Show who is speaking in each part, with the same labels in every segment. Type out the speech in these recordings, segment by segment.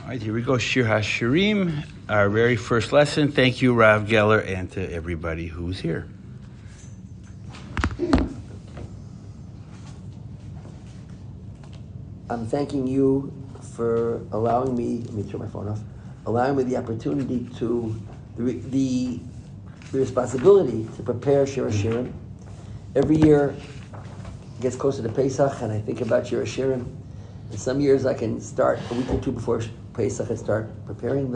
Speaker 1: All right, here we go. Shir HaShirim, our very first lesson. Thank you, Rav Geller, and to everybody who's here.
Speaker 2: I'm thanking you for allowing me, let me turn my phone off, allowing me the opportunity to, the responsibility to prepare Shir HaShirim. Every year it gets closer to Pesach and I think about Shir HaShirim. And some years I can start a week or two before Pesach and start preparing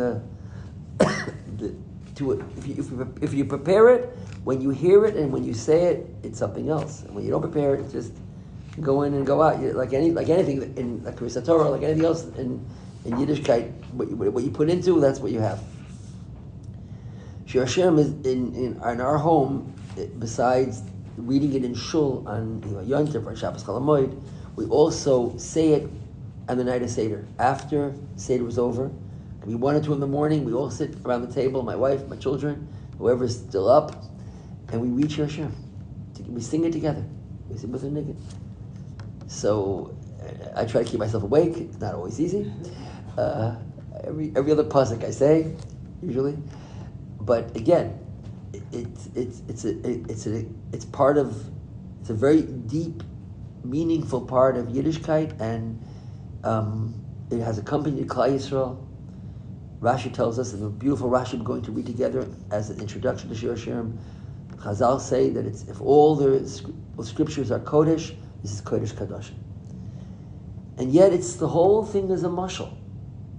Speaker 2: if you prepare it, when you hear it and when you say it, it's something else. And when you don't prepare it, it's just go in and go out. Like anything in like Kriyas Torah, like anything else in Yiddishkeit, what you put into, that's what you have. Shir HaShirim is in our home. Besides reading it in shul on Yom Tov or Shabbos Chol Hamoed, we also say it on the night of Seder. After Seder was over, it could be 1 or 2 in the morning, we all sit around the table, my wife, my children, whoever's still up, and we read Shir HaShirim. We sing it together. We sing with a niggun. So I try to keep myself awake. It's not always easy. Every other pasuk I say, usually. But again, it's a very deep, meaningful part of Yiddishkeit, and it has accompanied Klal Yisrael. Rashi tells us, and the beautiful Rashi we're going to read together as an introduction to Shir HaShirim, Chazal say that if all the scriptures are Kodesh, this is Kodesh Kadoshim. And yet the whole thing is a mashal.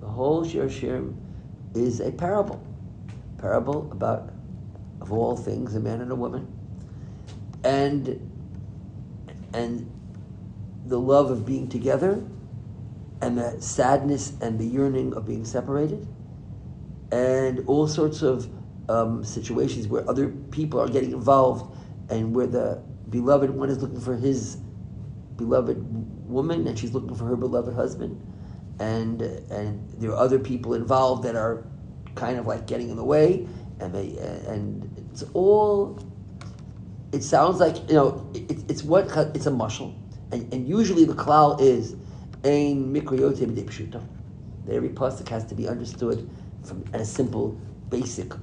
Speaker 2: The whole Shir HaShirim is a parable about, of all things, a man and a woman, and the love of being together, and the sadness and the yearning of being separated, and all sorts of situations where other people are getting involved, and where the beloved one is looking for his beloved woman, and she's looking for her beloved husband, and there are other people involved that are kind of like getting in the way, and it's all. It sounds like it's a mashal, and usually the klal is ein mikroyote b'dei pshuto. That every pasuk has to be understood at a simple, basic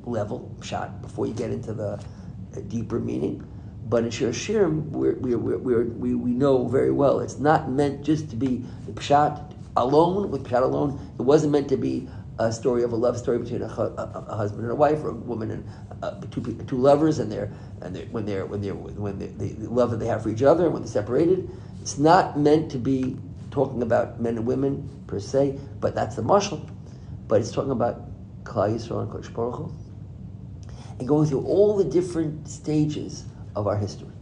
Speaker 2: level, shot, before you get into the deeper meaning. But in Shir HaShirim, we know very well it's not meant just to be the pshat alone. With pshat alone, it wasn't meant to be a story of a love story between a husband and a wife, or a woman and two lovers, and the love that they have for each other, and when they're separated. It's not meant to be talking about men and women per se, but that's the mashal. But it's talking about Klal Yisrael and Kodesh Baruch Hu, and going through all the different stages of our history,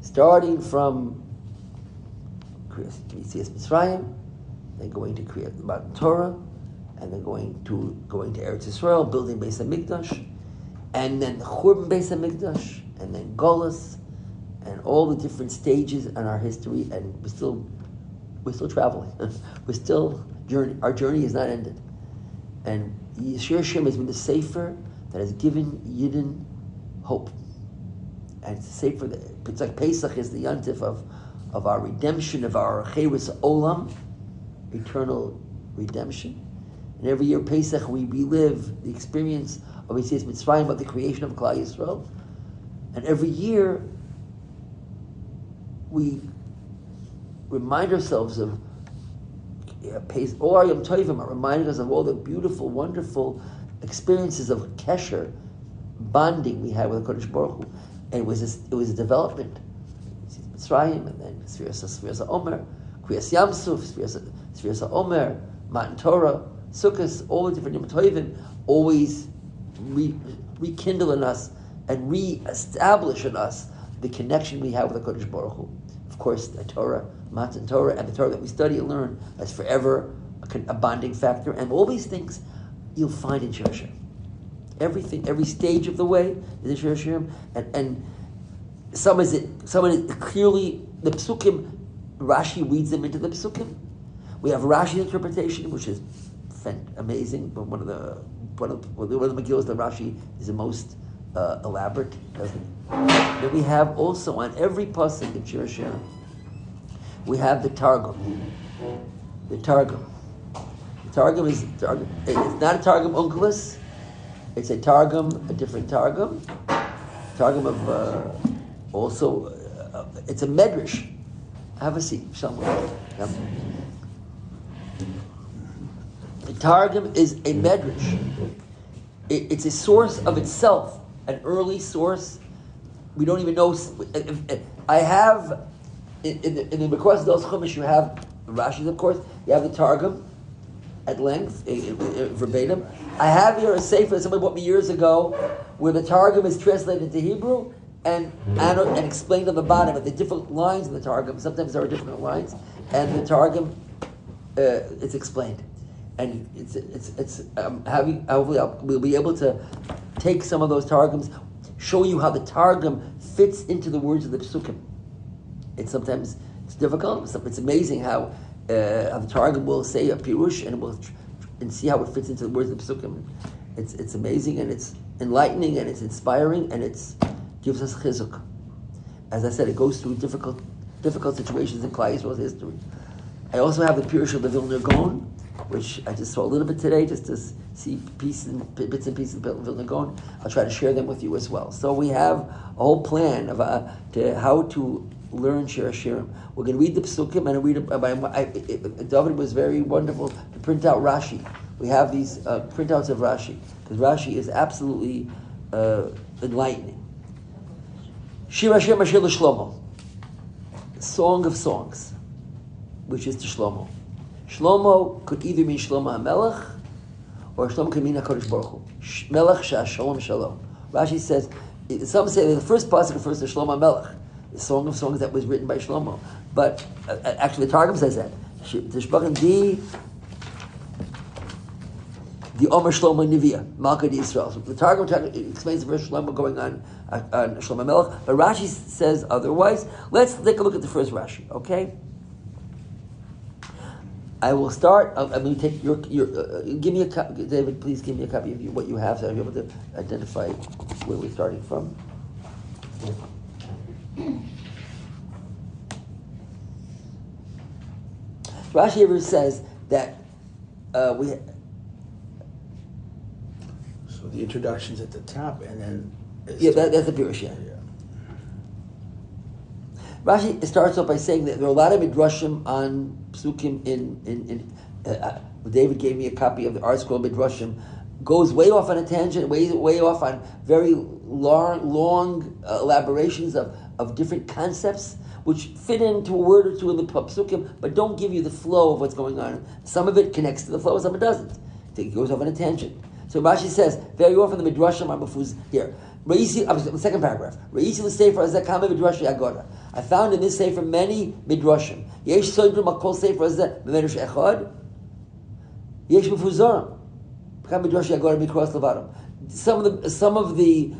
Speaker 2: starting from Yetzias Mitzrayim, then going to create the Matan Torah, and then going to Eretz Yisrael, building Beis HaMikdash, and then Churban Beis HaMikdash, and then Golus, and all the different stages in our history, and we're still traveling. Our journey is not ended. And Shir HaShirim has been the sefer that has given Yidden hope. And it's a sefer it's like Pesach is the yantif of our redemption, of our Cheres Olam, eternal redemption. And every year Pesach we relive the experience of Yetzias Mitzrayim, of the creation of Klal Yisrael. And every year we remind ourselves of all our Yom Tovim are reminding us of all the beautiful, wonderful experiences of kesher, bonding we had with the Kodesh Baruch Hu. And it was a development. Mitzrayim, and then Sfiras HaOmer, Kriyas Yamsuf, Sfiras HaOmer, Matan Torah, Sukkos, all the different Yom Tovim always rekindle in us and re-establish in us the connection we have with the Kodesh Baruch Hu. Of course, the Torah, Matan Torah, and the Torah that we study and learn is forever a bonding factor. And all these things you'll find in Shir HaShirim. Everything, every stage of the way is in Shir HaShirim, and some is clearly the psukim. Rashi reads them into the psukim. We have Rashi's interpretation, which is amazing, but one of the Megillas that Rashi is the most elaborate. Then we have also on every pasuk in Shir HaShirim, we have the Targum. The Targum. Targum is Targum. It's not a Targum Unkelis. It's a Targum, a different Targum. Targum of also. It's a Medrash. Have a seat. Shalom. Yep. The Targum is a Medrash. It's a source of itself, an early source. We don't even know. I have in the Mikros Dos Chumash. You have Rashi, of course. You have the Targum at length, verbatim. I have here a sefer that somebody bought me years ago, where the Targum is translated into Hebrew and explained on the bottom of the different lines in the Targum. Sometimes there are different lines, and the Targum it's explained, and hopefully we'll be able to take some of those Targums, show you how the Targum fits into the words of the Psukim. It's difficult. It's amazing how the Targum will say a pirush and see how it fits into the words of the Psukim. It's amazing, and it's enlightening, and it's inspiring, and it gives us chizuk. As I said, it goes through difficult situations in Klal Yisrael's history. I also have the pirush of the Vilna Gaon, which I just saw a little bit today, just to see bits and pieces of the Vilna Gaon. I'll try to share them with you as well. So we have a whole plan of how to learn Shir HaShirim. We're going to read the Psukim and read it. David was very wonderful to print out Rashi. We have these printouts of Rashi, because Rashi is absolutely enlightening. Shir HaShirim Ashir L'Shlomo, Song of Songs, which is to Shlomo. Shlomo could either mean Shlomo HaMelech, or Shlomo could mean HaKadosh Baruch Hu. Melech Sha'asholom Shalom. Rashi says, some say that the first pasuk refers to Shlomo HaMelech, the Song of Songs that was written by Shlomo. But actually the Targum says that. The Omer Shlomo Nivia, Malka di Yisrael. So the Targum explains the verse Shlomo going on Shlomo Melech, but Rashi says otherwise. Let's take a look at the first Rashi, okay? I will start. I'm going to take your give me a copy, David. Please give me a copy of what you have, so I'll be able to identify where we're starting from. Rashi ever says that we.
Speaker 1: So the introduction's at the top, and then
Speaker 2: that's the pirush. Yeah. Rashi starts off by saying that there are a lot of midrashim on psukim. David gave me a copy of the Art Scroll Midrashim. Goes way off on a tangent, way off on very long elaborations of different concepts, which fit into a word or two in the psukim, but don't give you the flow of what's going on. Some of it connects to the flow, some it doesn't. It goes off on a tangent. So Rashi says, very often the midrashim are befuz here. The second paragraph. I found in this sefer many midrashim. Yesh soidrim akol sefer hazeh b'medrash echad. Yesh mefuzarim. Some of the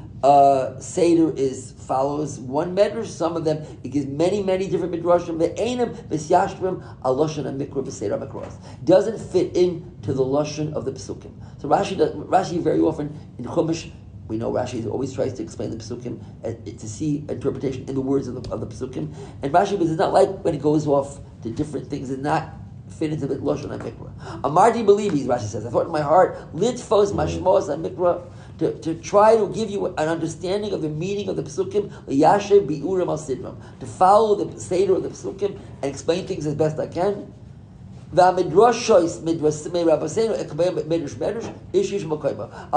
Speaker 2: Seder follows one medrash. Some of them it gives many different midrashim. The einim v'syashrim aloshan and mikra v'seder mikros doesn't fit into the lashon of the psukim. So Rashi very often in Chumash, we know Rashi always tries to explain the psukim to see interpretation in the words of the psukim. And Rashi does not like when it goes off to different things and not fit into the lashon and mikra. Amarti believis, Rashi says, I thought in my heart, litfos mashmos and mikra, to try to give you an understanding of the meaning of the psukim, liyashev bi'urim al sidram, to follow the seder of the psukim and explain things as best I can. I'll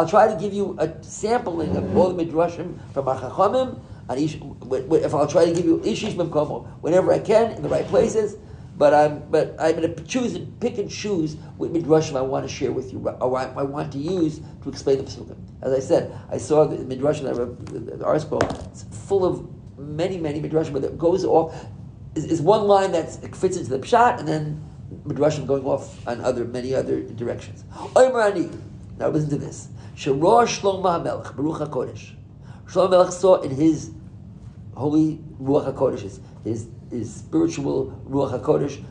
Speaker 2: try to give you a sampling of all the midrashim from our chachamim, and if I'll try to give you ishish memkomo whenever I can in the right places. But I'm going to pick and choose what midrashim I want to share with you, or I want to use to explain the psukim. As I said, I saw the midrashim that I read, the Art Scroll. It's full of many midrashim, but it goes off is one line that fits into the pshat, and then midrashim going off on many other directions. Now listen to this. Shirah Shlomo HaMelech Baruch HaKodesh. Shlomo HaMelech saw in his holy Ruach HaKodesh, his spiritual Ruach HaKodesh,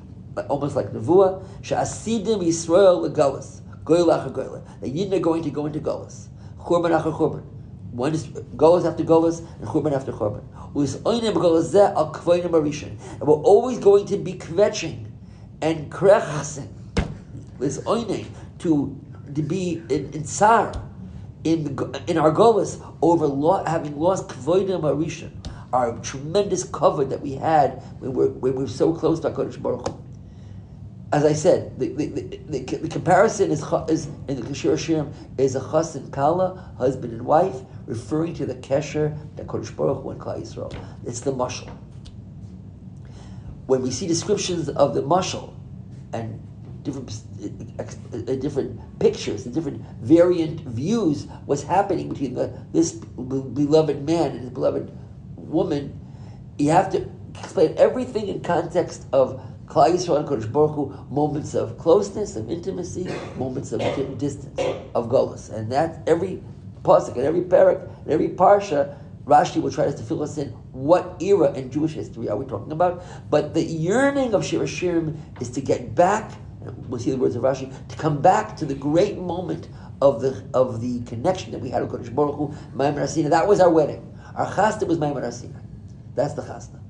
Speaker 2: almost like Nevuah, Sha'asidim Yisrael Legalas, Goyel Acher Goyel. The Yidden are going to go into Galas. Churban Acher Churban. One is Galas after Galas, and Churban after Churban. And we're always going to be kvetching and krechasing. to be in tsar, in our golas, over having lost kvodim harishon, our tremendous cover that we had when we were so close to HaKadosh Baruch Hu. As I said, the comparison is in the Shir HaShirim is a chas and kala, husband and wife, referring to the kesher that HaKadosh Baruch Hu and Klal Yisrael. It's the mashal. When we see descriptions of the mashal and different pictures, the different variant views, what's happening between this beloved man and his beloved woman, you have to explain everything in context of Klal Yisrael and Kodesh Baruch Hu, moments of closeness, of intimacy, moments of distance, of golus. And that every pasuk and every parak and every parsha, Rashi will try to fill us in what era in Jewish history are we talking about. But the yearning of Shir HaShirim is to get back, and we'll see the words of Rashi, to come back to the great moment of the connection that we had with Kodesh Baruch Hu, Maimon Asina. That was our wedding. Our chasna was Maimon Asina. That's the chasna.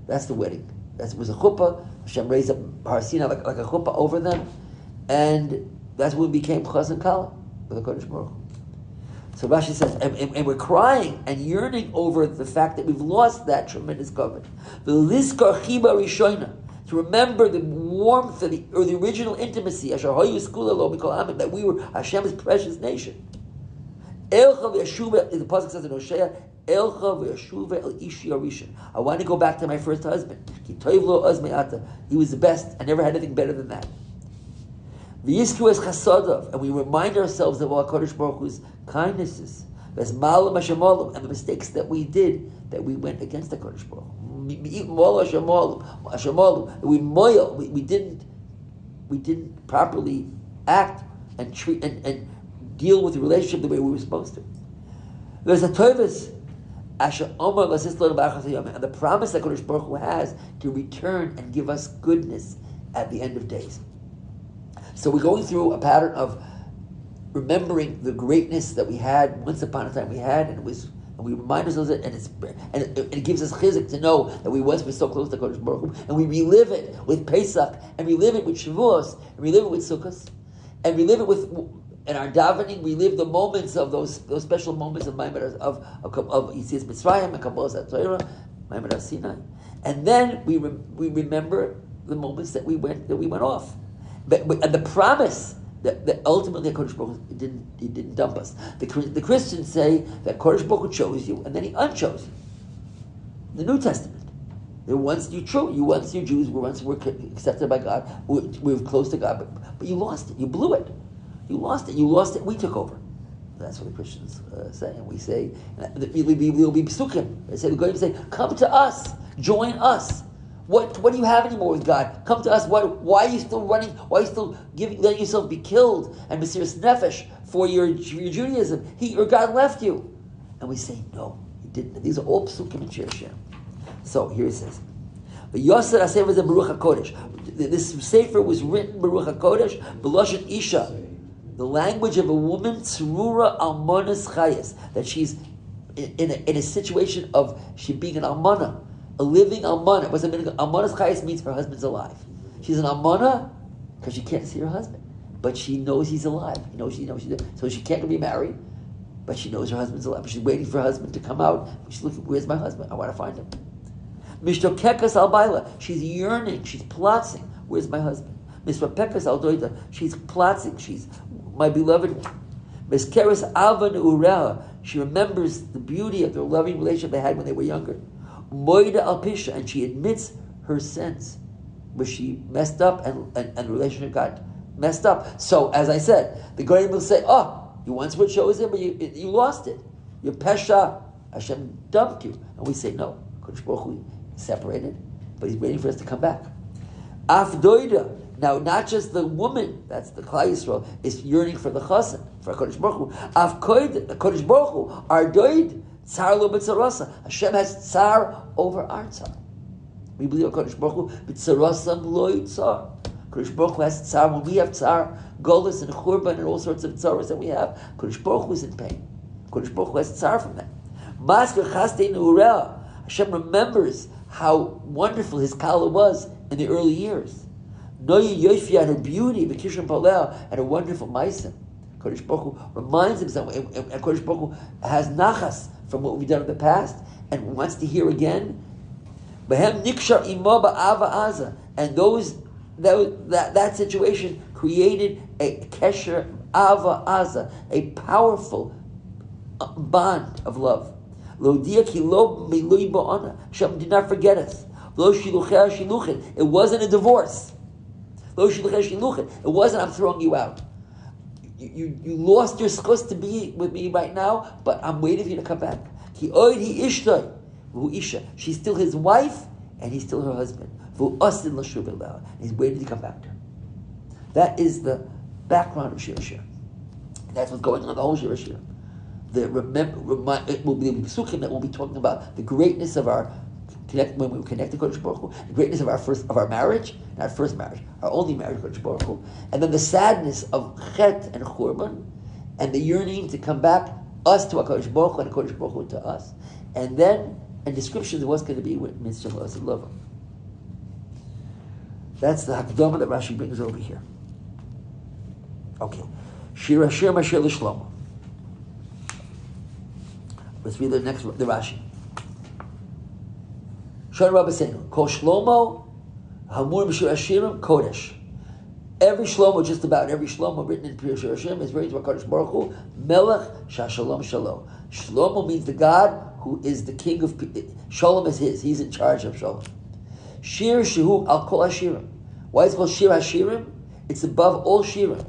Speaker 2: That's the wedding. That was a chuppah. Hashem raised up Har Sinai like a chuppah over them, and that's when we became chas and kala with the Kodesh Baruch Hu. So Rashi says, and we're crying and yearning over the fact that we've lost that tremendous covenant. V'liskar chiba rishoina, to remember the warmth of the original intimacy, asher hayu skula lo mikol amin, that we were Hashem's precious nation. Elcha v'yeshuva, the pasuk says in Hosea, Elcha v'yeshuva el ishi arishan. I want to go back to my first husband. Ki toiv lo az me'ata. He was the best. I never had anything better than that. V'yizku es chasadav, and we remind ourselves of our Kodesh Baruch Hu's kindnesses, v'esmalim hashemalim, and the mistakes that we did, that we went against the Kodesh Baruch Hu. We didn't properly act and treat and deal with the relationship the way we were supposed to. There's a tovus, and the promise that Kodesh Baruch Hu has to return and give us goodness at the end of days. So we're going through a pattern of remembering the greatness that we had once upon a time we had, and we remind ourselves of it, and it gives us chizuk to know that we once were so close to Kodesh Baruch Hu, and we relive it with Pesach, and we live it with Shavuos, and we live it with Sukkot, and we live it with in our davening. We live the moments of those special moments of Maimon of Yitzias Mitzrayim and Kabbalas HaTorah, Maimon Sinai, and then we remember the moments that we went off. And the promise that ultimately Kodesh Baruch Hu didn't dump us. The Christians say that Kodesh Baruch Hu chose you and then He unchose you. The New Testament, once you're true, once you're Jews, once we're accepted by God, we're close to God, but you lost it, you blew it, you lost it. We took over. That's what the Christians say, and we say we'll be psukim. They say, we're going to say, come to us, join us. What do you have anymore with God? Come to us. Why are you still running? Why are you still letting yourself be killed and Mesiras Nefesh for your Judaism? Your God left you. And we say, no, He didn't. These are all psukim in Shir HaShirim. So here it says, "V'yosar hasefer ze Baruch HaKodesh." This sefer was written Baruch HaKodesh b'loshen isha, the language of a woman, tzrura almonas chayes, that she's in a situation of she being an almana. A living almana. What's the meaning? Almana's chayes means her husband's alive. She's an almana because she can't see her husband, but she knows he's alive. So she can't be married, but she knows her husband's alive. But she's waiting for her husband to come out. She's looking, where's my husband? I want to find him. Mishtokekas al baila. She's yearning. She's plotting. Where's my husband? Misrapekas al doida. She's plotting. She's my beloved one. Miskeres avan ureha. She remembers the beauty of their loving relationship they had when they were younger. Moida al pisha, and she admits her sins, where she messed up and the relationship got messed up. So, as I said, the Goyim will say, "Oh, you once were chosen, but you lost it. Your pesha, Hashem dumped you." And we say, "No, Kodesh Baruch Hu separated, but He's waiting for us to come back." Afdoida. Now, not just the woman, that's the Klal Yisrael, is yearning for the chassan, for Kodesh Baruch Hu. Kodesh Baruch Hu, our doid. Tsar lo b'tzarasa. Hashem has tsar over our tsar. We believe in Kodesh Baruch Hu, b'tzarasam lo yitzar. Kodesh Baruch Hu has tsar. When we have tsar, golus and churban and all sorts of tsaras that we have, Kodesh Baruch Hu is in pain. Kodesh Baruch Hu has tsar from that. Masker chaste nu'urah. Hashem remembers how wonderful His kala was in the early years. Noyi Yofi and her beauty, Bekishim Polel, and her wonderful Maisim. Kodesh Baruch Hu reminds himself, and Kodesh Baruch Hu has nachas from what we've done in the past, and wants to hear again. Behem Nikshar Imo Ba'ava Aza, and that situation created a Kesher Ava Aza, a powerful bond of love. Lodia ki lo milui ba'ana. Hashem did not forget us. Lo shiluchei shiluchin. It wasn't a divorce. Lo shiluchei shiluchin. It wasn't I'm throwing you out. You lost your schus to be with me right now, but I'm waiting for you to come back. Ki oid hi ishtoi. V'hu isha. She's still his wife, and he's still her husband. V'hu asin l'shuv eleh. He's waiting to come back to her. That is the background of Shir HaShirim. That's what's going on in the whole Shir HaShirim. It will be the psukim that will be talking about the greatness of our when we connect to Kodesh Baruch Hu, the greatness of our marriage, not first marriage, our only marriage, Kodesh Baruch Hu, and then the sadness of Chet and Churban, and the yearning to come back, us to our Kodesh Baruch Hu and Kodesh Baruch Hu to us, and then a description of what's going to be with Mitzvah L'Asad Lova. That's the Hakdama that Rashi brings over here. Okay, Shir HaShirim Asher L'Shlomo. Let's read the Rashi. Shon Rabbi Seinu, Kol Shlomo, Hamur Shir HaShirim, Kodesh. Every Shlomo, just about every Shlomo written in Shir HaShirim is written to HaKadosh Baruch Hu, Melech Shashalom Shalom. Shlomo means the God who is the king of Shalom is his. He's in charge of Shalom. Shir Shehu Al Kol HaShirim. Why is it called Shir HaShirim? It's above all Shirim.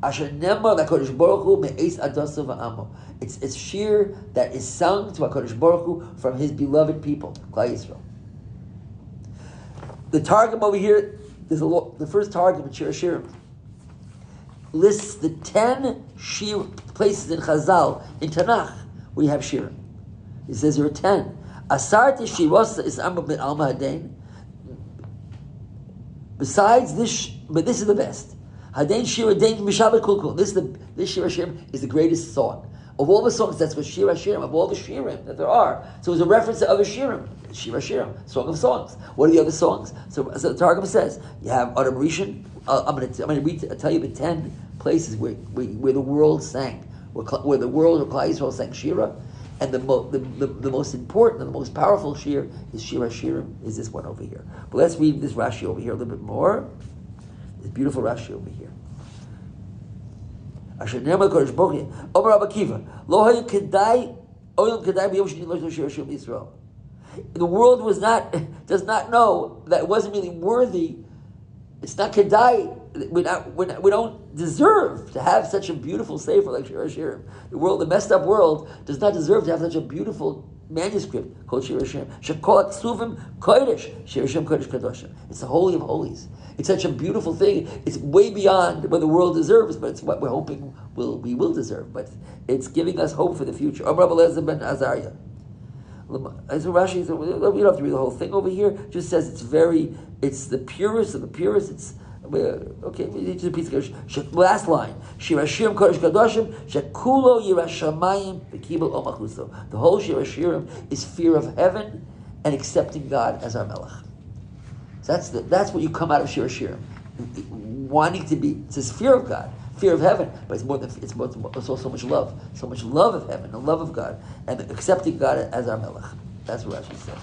Speaker 2: Asher Nemar LaKadosh Baruch Hu Me'ez Adosav Va'amo. It's shir that is sung to HaKadosh Baruch Hu from His beloved people, Klal Yisrael. The Targum over here, the first Targum in Shir HaShirim lists the 10 shir places in Chazal, in Tanakh, where you have shirim. He says there are 10. Asarti shirosa is Amr ben Alma Hadain. Besides this, but this is the best. Hadain Shir Hadain Mishabet Kulkul. This Shir HaShirim is the greatest song. Of all the songs, that's what Shir HaShirim, of all the Shirim that there are. So it's a reference to other Shirim. Shir HaShirim, Song of Songs. What are the other songs? So the Targum says, you have Adam Rishon. I'm going to tell you the 10 places where the world sang, where the world of Klal Yisrael sang Shira. And the most important and the most powerful Shir is Shir HaShirim, is this one over here. But let's read this Rashi over here a little bit more. This beautiful Rashi over here. Asher Nerma Kodesh Baruch Hu, Omer Rabbi Akiva, Lo Hayim Kedai, Oyim Kedai B'Yom Sheni Lo Shir HaShirim Yisrael. The world does not know that it wasn't really worthy. It's not Kedai. We don't deserve to have such a beautiful sefer like Shir HaShirim. The messed up world, does not deserve to have such a beautiful manuscript called Shir HaShirim. Shekol Ksuvim Kodesh, Shir HaShirim Kodesh Kadoshim. It's the Holy of Holies. It's such a beautiful thing. It's way beyond what the world deserves, but it's what we're hoping we will deserve. But it's giving us hope for the future. Amar Eliezer ben Azariah. As Rashi, we don't have to read the whole thing over here. It just says it's the purest of the purest. It's okay. Just a piece of last line. Shir HaShirim Kodesh Kadoshim Shekulo Yirashamayim V'Kibel Omachuso. The whole Shir HaShirim is fear of heaven and accepting God as our Melech. So that's what you come out of Shir HaShirim, wanting to be. It says fear of God, fear of heaven, but it's also so much love of heaven, the love of God, and accepting God as our Melech. That's what Rashi says.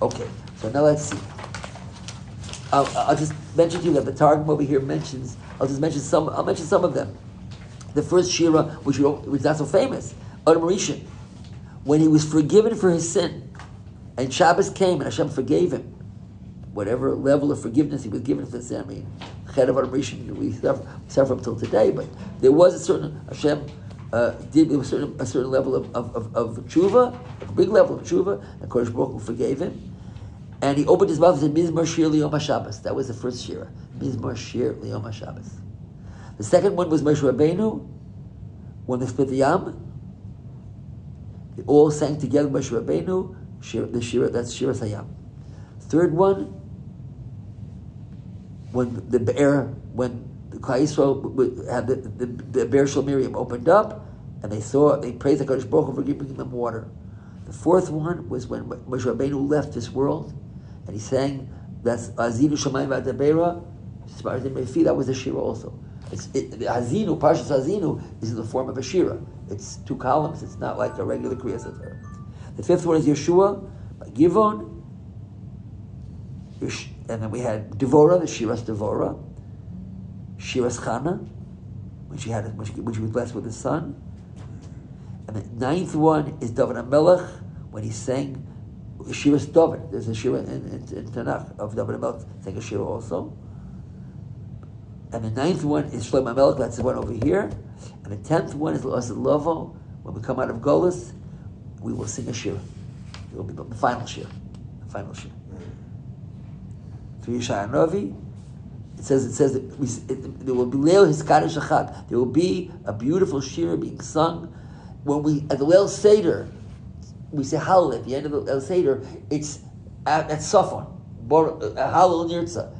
Speaker 2: Okay, so now let's see. I'll just mention to you that the Targum over here mentions. I'll mention some of them. The first Shira, which is not so famous, Adam Rishon, when he was forgiven for his sin, and Shabbos came and Hashem forgave him. Whatever level of forgiveness he was given for sin. I mean, Ched of Adam Rishon, we suffer up till today, but there was a certain Hashem did a certain level of tshuva, a big level of tshuva, and Kodesh Baruch Hu forgave him, and he opened his mouth and said, "Mizmor Shir Liyom HaShabbos." That was the first shira, Mizmor Shir Liyom HaShabbos. The second one was Moshe Rabbeinu, when they split the Yam. They all sang together, Moshe Rabbeinu, that's Shir Hayam. Third one, when the Klal Yisrael had the Be'er Shel Miriam opened up, and they praised the Kodesh Baruch Hu for giving them water. The fourth one was when Moshe Rabbeinu left this world, and he sang that's Azinu Shamayim V'Adabera, as far as they may feel, that was a Shira also. The Hazinu, Parshas Hazinu, is in the form of a Shira. It's 2 columns. It's not like a regular Kriya Satar. The 5th one is Yeshua, by Givon. And then we had Devora, the Shiras Devora. Shiras Chana, when she was blessed with a son. And the 9th one is David HaMelech, when he sang Shiras David. There's a Shira in Tanakh of David HaMelech, sang a Shira also. And the 9th one is Shlomo HaMelech, that's the one over here. And the 10th one is L'Asad Lovo. When we come out of Golus, we will sing a Shira. It will be the final Shira. The final Shira. Through Yeshaya Novi, it says that there will be Leil Hiskadish Achag. There will be a beautiful Shira being sung. When we, at the Leil Seder, we say Hallel at the end of the Leil Seder, it's at Safon. Hallel Nirtza.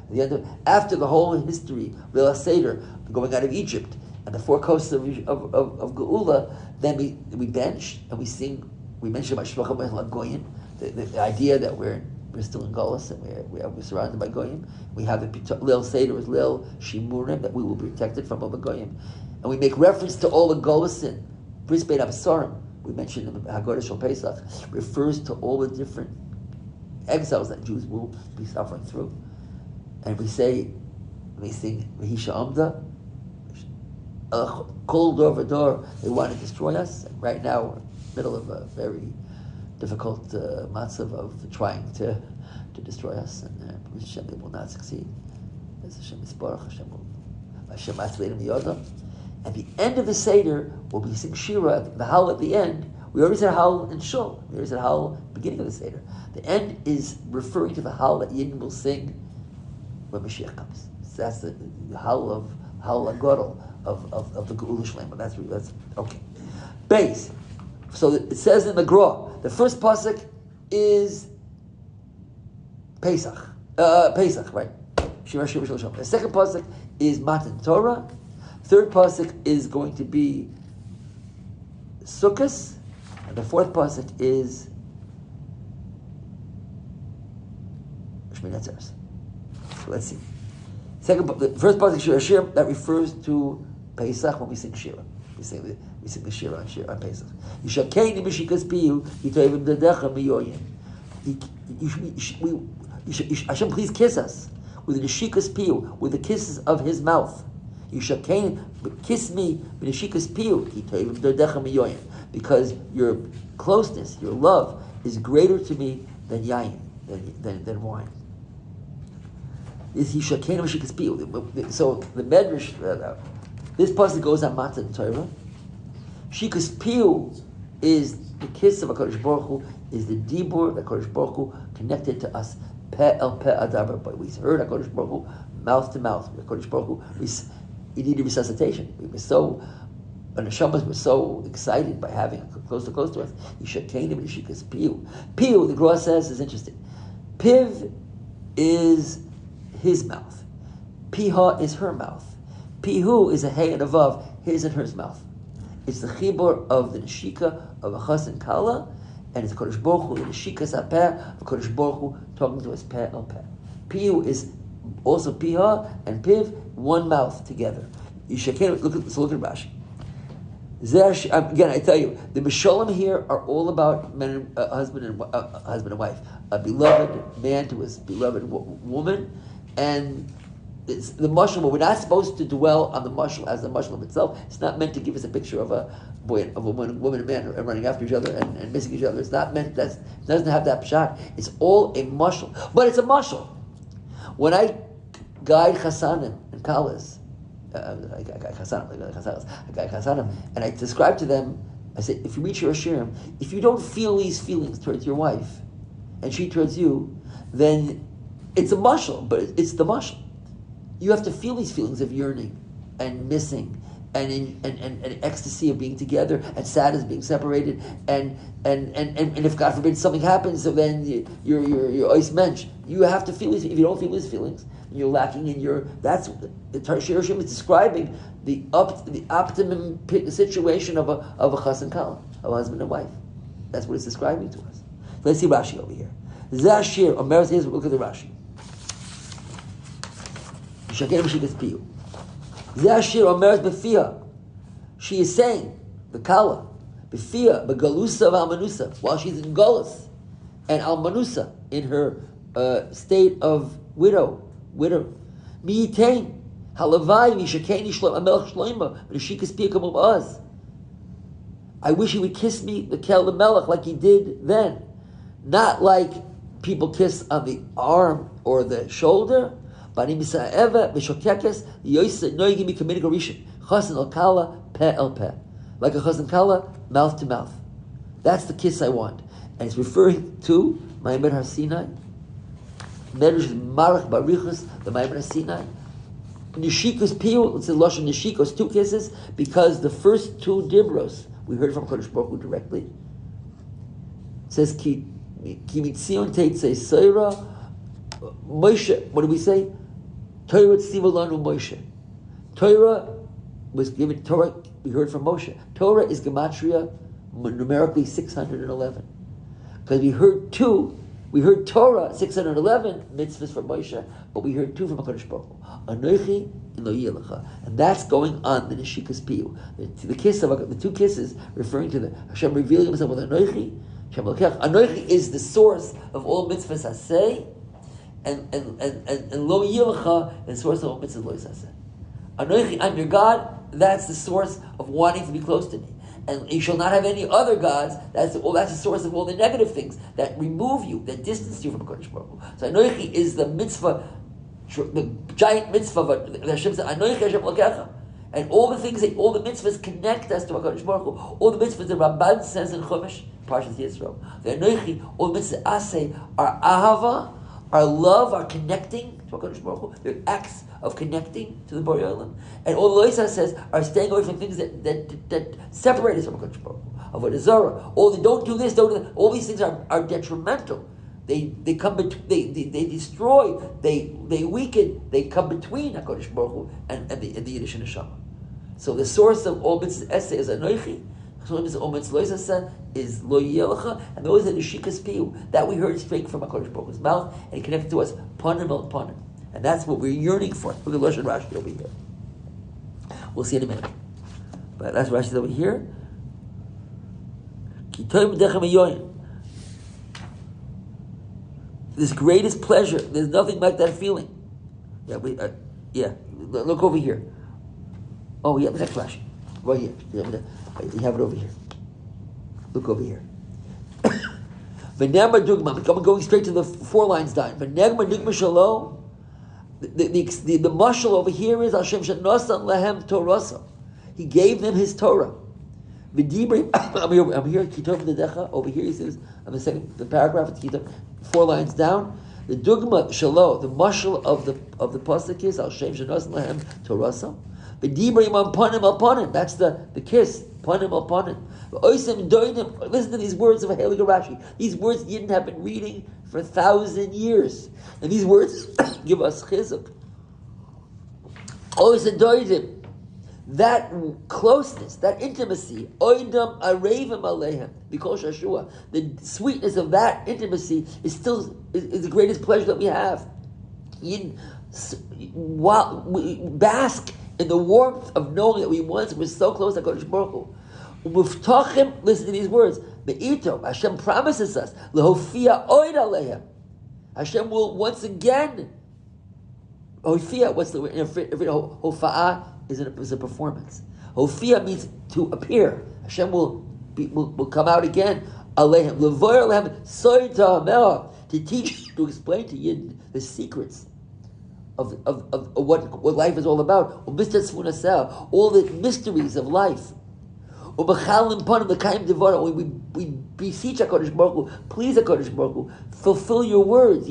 Speaker 2: After the whole history, Leil Seder, going out of Egypt, and the 4 coasts of Geula, then we bench and we sing. We mentioned about Shlochah Mechel Goyim, the idea that we're still in Golus and we're surrounded by Goyim. We have the Leil Seder is Leil Shimurim, that we will be protected from all the Goyim, and we make reference to all the Golusin. Bris Beit Absarim, we mentioned in the Haggadah Shal Pesach, refers to all the different exiles that Jews will be suffering through, and we sing V'hisha Amda. Kol Dor V'Dor, they want to destroy us. And right now, we're in the middle of a very difficult matzav of trying to destroy us, and Hashem, they will not succeed. As Hashem Yisbarach, Hashem Atzleim Yoda. At the end of the Seder, we'll be sing Shira, the Hallel at the end. We already said Hallel in Shul. We already said Hallel at the beginning of the Seder. The end is referring to the Hallel that Yidden will sing when Mashiach comes. So that's the Hallel HaGodol of the Geula Shlema. That's okay. Base. So it says in the Gra, the first pasuk is Pesach. Pesach, right? Shema Shema Shel Shalom. The second pasuk is Matan Torah. Third pasuk is going to be Sukkos, and the 4th pasuk is Shmini Atzeres. So let's see. The first pasuk Shir HaShirim, that refers to Pesach when we sing Shira. We sing the Shira on Pesach. Yishakeni b'shikas piyu yitoivim dedecha miyoyim. Hashem, please kiss us with the shikas piyu, with the kisses of His mouth. Yishakeni, kiss me with the shikas piyu yitoivim dedecha miyoyim, because your closeness, your love, is greater to me than yayin, than wine. Is Yishakeni b'shikas piyu? So the Medrash. This pasuk goes on Matan Torah. Shikas Piyu is the kiss of HaKadosh Baruch Hu, is the dibur that HaKadosh Baruch Hu connected to us. Peh el peh adaber. But we heard HaKadosh Baruch Hu mouth to mouth. HaKadosh Baruch Hu, we needed resuscitation. We were so, and the Shabbos were so excited by having close to us. Yishakeinim and Shikas Piyu. Piyu, the Gra says, is interesting. Piv is his mouth. Piha is her mouth. Pihu is a hey and a vav, his and hers mouth. It's the chibur of the neshika of a chas and kala, and it's Kodesh Baruch Hu, the neshika sapeh of Kodesh Baruch Hu, talking to us peh el peh. Pihu is also piha and piv, one mouth together. You should look at Rashi. Again, I tell you, the Mishalim here are all about men, husband and wife, a beloved man to his beloved woman, and it's the mushroom. We're not supposed to dwell on the mushroom as the mushroom itself. It's not meant to give us a picture of a woman and man running after each other and missing each other. It's not meant. It doesn't have that shot. It's all a mushroom, but it's a mushroom. When I guide chasanim and kalas, and I describe to them, I say, if you reach your HaShirim, if you don't feel these feelings towards your wife, and she towards you, then it's a mushroom, but it's the mushroom. You have to feel these feelings of yearning and missing and ecstasy of being together and sadness of being separated and if God forbid something happens, so then you're ice mensch. You have to feel these. If you don't feel these feelings, you're lacking in your. That's the Shir HaShirim is describing the optimum situation of a chas and kala, of a husband and wife. That's what it's describing to us. Let's see Rashi over here. Zashir Omer says, look at the Rashi. She is saying, the Kala, Befia, Begalusa Almanusa, while she's in Golus, and Almanusa, in her state of widow. Miyitain, Halavai, Mishakeni Shlom, Amelch Shloima, B'Neshikas Piyakam Oz. I wish he would kiss me, the Kel Melech, like he did then. Not like people kiss on the arm or the shoulder, but in Misa'eva, B'Shokekes, Yoisa, Noigi Mikaminik Orishin, Chasen El Kala, Peh El Peh. Like a Chasen Kala, mouth to mouth. That's the kiss I want. And it's referring to Ma'amad Har Sinai, Medrash Marach Barichus, the Ma'amad Har Sinai. Nishikus Piyu, it's a Lashon Nishikos, 2 kisses, because the first 2 Dibros, we heard from Kodesh Baruch Hu directly. It says, Ki mitzion teitzei seira, Moshe, what do we say? Torah tzivah lanu Moshe. Torah was given, Torah, we heard from Moshe. Torah is gematria, numerically 611. Because we heard Torah, 611, mitzvahs from Moshe, but we heard 2 from HaKadosh Baruch Hu. Anoichi and lo yelecha. And that's going on the Neshikas Piyu. The kiss of the 2 kisses referring to the Hashem revealing himself with Anoichi. Anoichi is the source of all mitzvahs aseh, and lo yelecha is the source of all mitzvahs lo aseh. Anoichi, I'm your God, that's the source of wanting to be close to me. And you shall not have any other gods. That's the source of all the negative things that remove you, that distance you from HaKadosh Baruch Hu. So Anoichi is the mitzvah, the giant mitzvah that Hashem said, Anoichi Hashem Elokecha. And all the things, all the mitzvahs connect us to HaKadosh Baruch Hu. All the mitzvahs the Ramban says in Chumash, Parshas Yisro. The Anoichi, all the mitzvahs aseh are ahava, our love, our connecting to HaKadosh Baruch Hu. They're acts of connecting to the Borei Olam. And all the Loisa says are staying away from things that separate us from HaKadosh Baruch Hu. Avodah Zarah. Don't do this, don't do that. All these things are detrimental. They come they destroy, they weaken, they come between HaKadosh Baruch Hu and the Yiddish Neshama. So the source of all mitzvahs essay is Anoichi. All mitzvahs loisa is lo yelecha, and those are the Neshikas Piyu that we heard straight from HaKadosh Baruch Hu's mouth, and he connected to us panim el panim, and that's what we're yearning for. Look at Lashon Rashi over here. We'll see in a minute, but that's Rashi over here. This greatest pleasure, there's nothing like that feeling. Look over here. Oh, yeah, the next Rashi. Right here. You have it over here. Look over here. V'negma dugma. I'm going straight to the 4 lines down. V'negma dugma shalo. The mashal over here is Hashem shenosan lehem torasa. He gave them His Torah. V'dibrim. I'm here. Kitov v'dedecha. Over here he says on the paragraph. It's Kitov. 4 lines down. The dugma shalo. The mashal of the pasuk is Hashem shenosan lehem torasa. Upon him. That's the kiss. Upon him. Listen to these words of Halei Rashi. These words you didn't have been reading for 1,000 years. And these words give us chizuk. That closeness, that intimacy, oidam arevim alehem, because Shashua, the sweetness of that intimacy is the greatest pleasure that we have. We bask in the warmth of knowing that we once were so close to HaKadosh Baruch Hu. U'muftachim, listen to these words. Be'ito, Hashem promises us, lehofia oid alehem. Hashem will once again, hofia, what's the word? Hofa'ah is a performance. Hofia means to appear. Hashem will come out again. Alehem, levoyer alehem, soita me'ah, to teach, to explain to Yidden the secrets of what life is all about. All the mysteries of life. We beseech HaKadosh Baruch Hu, please HaKadosh Baruch Hu, fulfill your words.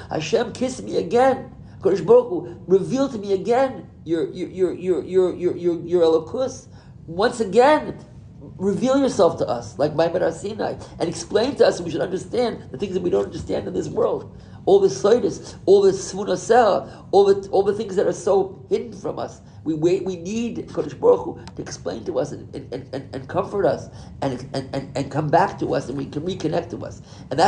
Speaker 2: Hashem, kiss me again. HaKadosh Baruch Hu, reveal to me again your elokus. Once again, reveal yourself to us, like Ma'amad Har Sinai, and explain to us so we should understand the things that we don't understand in this world. All the soidus, all the svunasel, all the things that are so hidden from us. We need Kodesh Baruch Hu to explain to us and comfort us and come back to us, and we can reconnect to us. And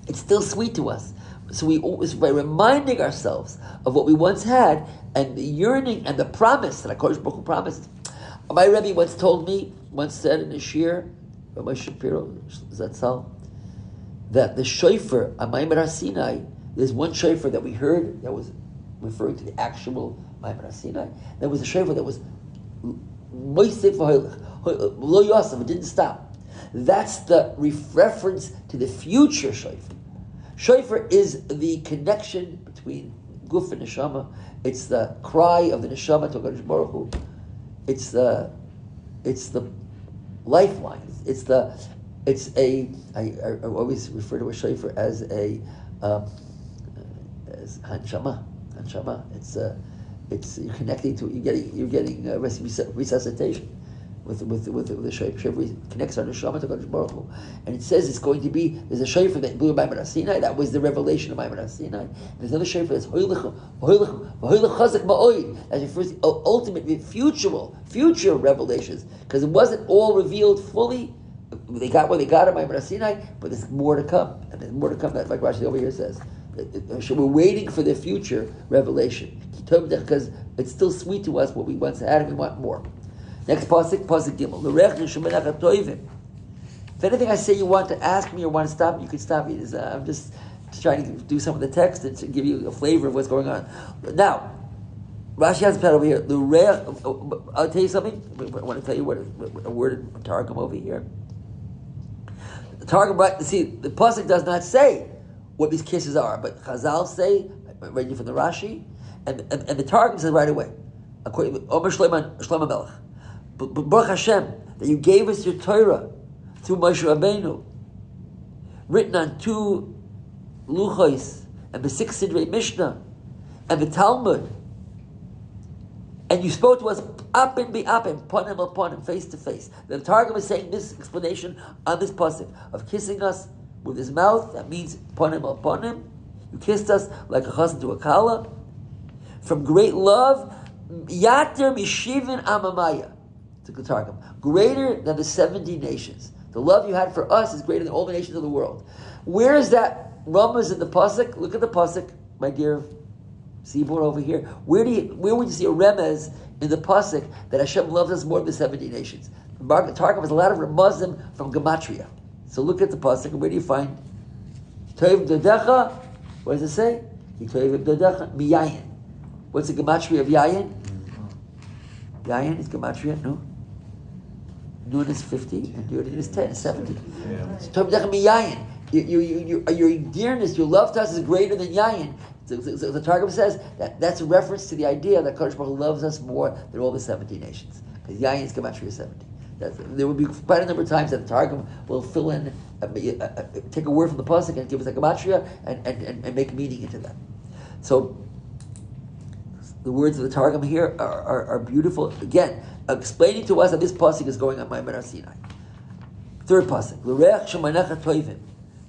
Speaker 2: it's still sweet to us. So it's by reminding ourselves of what we once had and the yearning and the promise that HaKadosh Baruch Hu promised. My Rebbe once said in a Shir, Rabbi Shapiro, Zatzal, that the shofar, on Maimer HaSinai, there's one shofar that we heard that was referring to the actual Maimer HaSinai. There was a shofar that was Moisef Lo Yosef, it didn't stop. That's the reference to the future shofar. Shofar is the connection between Guf and Neshama. It's the cry of the Neshama to HaKadosh Baruch Hu. It's the lifeline. I always refer to a shofar as a as hanshama. It's you're connecting to you're getting resuscitation with the shofar. Shofar connects our neshama to HaKadosh Baruch Hu, and it says it's going to be. There's a shofar that blew by Maimer HaSinai. That was the revelation of Maimer HaSinai. There's another shofar that's hoylech chazak ma'oid. That refers to ultimate future revelations, because it wasn't all revealed fully. They got what they got at Maimer HaSinai, but there's more to come, and there's more to come. That like Rashi over here says. We're waiting for the future revelation because it's still sweet to us what we once had, and we want more. Next pasuk Gimel. If anything I say you want to ask me or want to stop me, you can stop me. I'm just trying to do some of the text and to give you a flavor of what's going on. Now, Rashi has a pad over here. I'll tell you something. I want to tell you what a word in Targum over here. The Targum, right? See, the pasuk does not say what these kisses are, but Chazal say, reading from the Rashi, and the Targum says right away, according to Omer Shlomo Melech, but Baruch Hashem, that you gave us your Torah through Moshe Rabbeinu, written on 2 luchos and the 6 Sidrei Mishnah and the Talmud, and you spoke to us up and upon him, face to face. The Targum is saying this explanation on this pasuk of kissing us with his mouth. That means upon him. You kissed us like a chassan to a kala. From great love, yater mishivin amamaya. To the Targum, greater than the 70 nations. The love you had for us is greater than all the nations of the world. Where is that Ramaz in the pasuk? Look at the pasuk, my dear seaboard over here. Where would you see a remez in the pasuk that Hashem loves us more than the 70 nations? The Targum has a lot of remazim from gematria. So look at the pasuk, and where do you find Toiv Dodecha? What does it say? Toiv Dodecha miyayin. What's the gematria of yayin? Yayin is gematria, no? Nun is 50, and Yudin is 10, 70. Toiv Dodecha miyayin. Your dearness, your love to us is greater than yayin. So the Targum says that's a reference to the idea that Kadosh Baruch Hu loves us more than all the 70 nations. Because yayin is gematria 70. There will be quite a number of times that the Targum will fill in, take a word from the pasuk and give us a gematria and make meaning into that. So the words of the Targum here are beautiful. Again, explaining to us that this pasuk is going on Maimer HaSinai. Third pasuk, l'reach shemanecha toivim,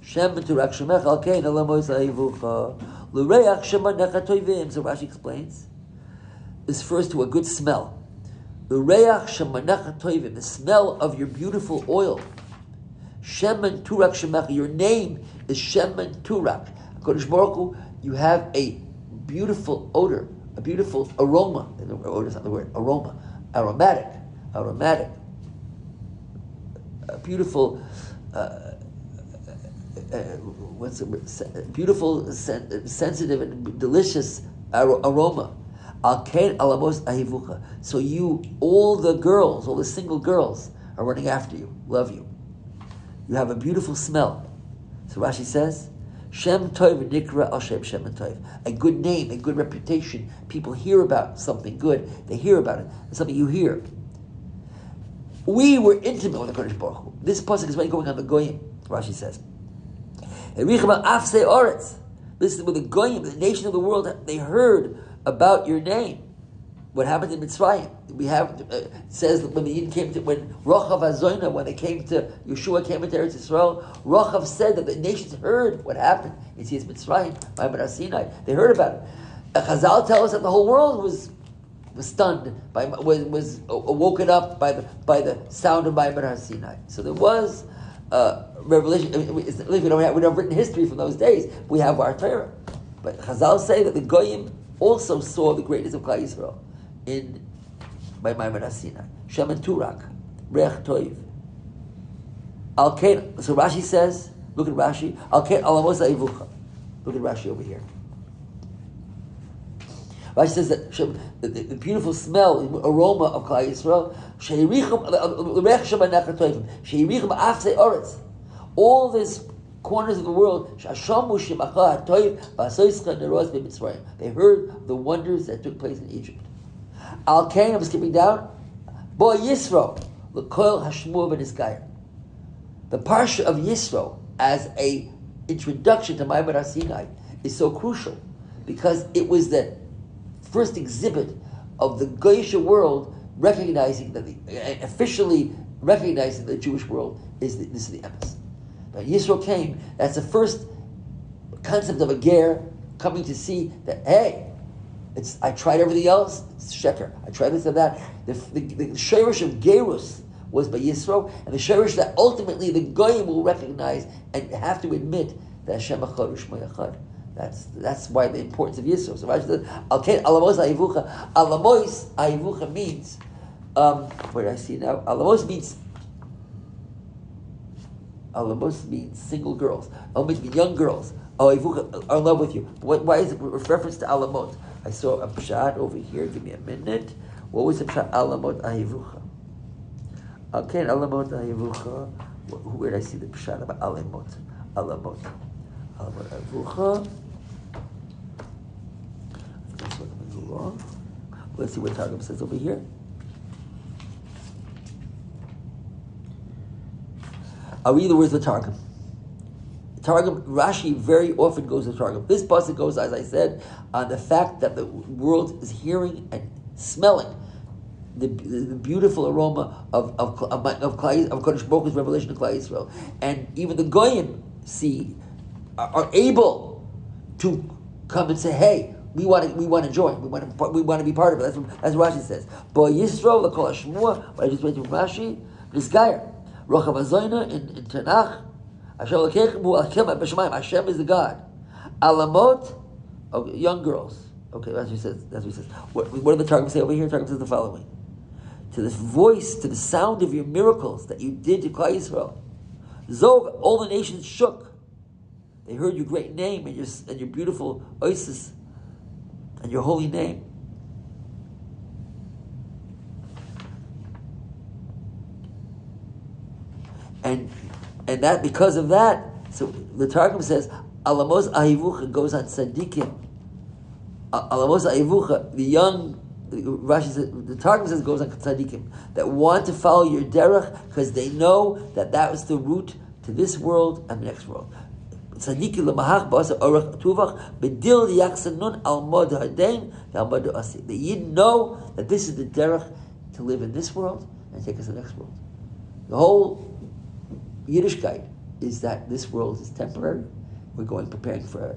Speaker 2: shem b'turak shemecha alkein alamois ha'yivucha, l'reach shemanecha toivim. So Rashi explains, this refers to a good smell. The reach shemanecha toivim, the smell of your beautiful oil. Shemen turak shemecha, your name is Shemen turak. HaKadosh Baruch Hu, you have a beautiful odor, a beautiful aroma. Odor is not the word. Aroma, aromatic, a beautiful. What's the word? Beautiful, sensitive, and delicious aroma. So you, all the single girls are running after you, love you. You have a beautiful smell. So Rashi says, Shem Tov Nikra Al Shem Shem Tov. A good name, a good reputation. People hear about something good. They hear about it. It's something you hear. We were intimate with the Kodesh Baruch Hu. This pasuk is already going on the Goyim, Rashi says. This is with the Goyim, the nation of the world, they heard about your name. What happened in Mitzrayim? We have it says that when the Yidden came to, when Rochav Hazoyna, when they came to Yeshua came into Eretz Yisrael, Rochav said that the nations heard what happened in Mitzrayim, Maimer HaSinai. They heard about it. Chazal tell us that the whole world was stunned was woken up by the sound of Maimer HaSinai. So there was revelation. We don't have written history from those days. We have our Torah. But Chazal say that the Goyim also saw the greatness of Klal Yisrael by Maimon Sinai. Shem and Turak, Reach Toiv. So Rashi says, look at Rashi. Alken alamos ha'evucha. Look at Rashi over here. Rashi says that the beautiful smell, aroma of Klal Yisrael, all these corners of the world, they heard the wonders that took place in Egypt. Al Kain, I'm skipping down. Bo Yisro, l'koil hashmur v'niskayim. The parsha of Yisro as a introduction to Maimon Sinai is so crucial because it was the first exhibit of the Goyish world recognizing that officially recognizing the Jewish world this is the emes. But Yisro came. That's the first concept of a ger coming to see that I tried everything else. It's sheker. I tried this and that. The shirish of gerus was by Yisro, and the shirish that ultimately the goyim will recognize and have to admit that Hashem Echad U'Shmo Echad. That's why the importance of Yisro. So Rashi says, Alamos Ayivucha. Alamos Ayivucha means, where do I see it now? Alamos means single girls. Alamos means young girls. Ayivucha are in love with you. Why is it reference to Alamot? I saw a pshat over here. Give me a minute. What was the pshat? Alamot Ayivucha. Okay, Alamot Ayivucha. Where did I see the pshat about Alamot? Alamot Ayivucha. That's what I'm going wrong. Let's see what Targum says over here. I'll read the words of the Targum. Targum, Rashi very often goes to Targum. This pasuk goes, as I said, on the fact that the world is hearing and smelling the beautiful aroma of Kodesh Baruch Hu's revelation of Klal Yisrael, and even the Goyim are able to come and say, "Hey, we want to join. We want to be part of it." That's what Rashi says. Bo Yisrael l'kol hashmua. What I just read from Rashi, this guy, Rochav Hazoyna in Tanakh. Hashem is the God. Alamot, young girls. Okay, that's what he says. That's what he says. What do the Targum say over here? Targum says the following: to this voice, to the sound of your miracles that you did to Klal Yisrael, Zog, all the nations shook. They heard your great name and your beautiful oasis and your holy name. And that because of that, so the Targum says, Alamos Ahivucha goes on Tzadikim. Alamos Ahivucha, Rashi says, the Targum says goes on Tzadikim, that want to follow your derech because they know that was the route to this world and the next world. Tzadikim lemahach ba'asa orach tuvach bedil yaksanun almod hadein almod asi. The Yid know that this is the derech to live in this world and take us to the next world. The whole Yiddishkeit is that this world is temporary. We're preparing for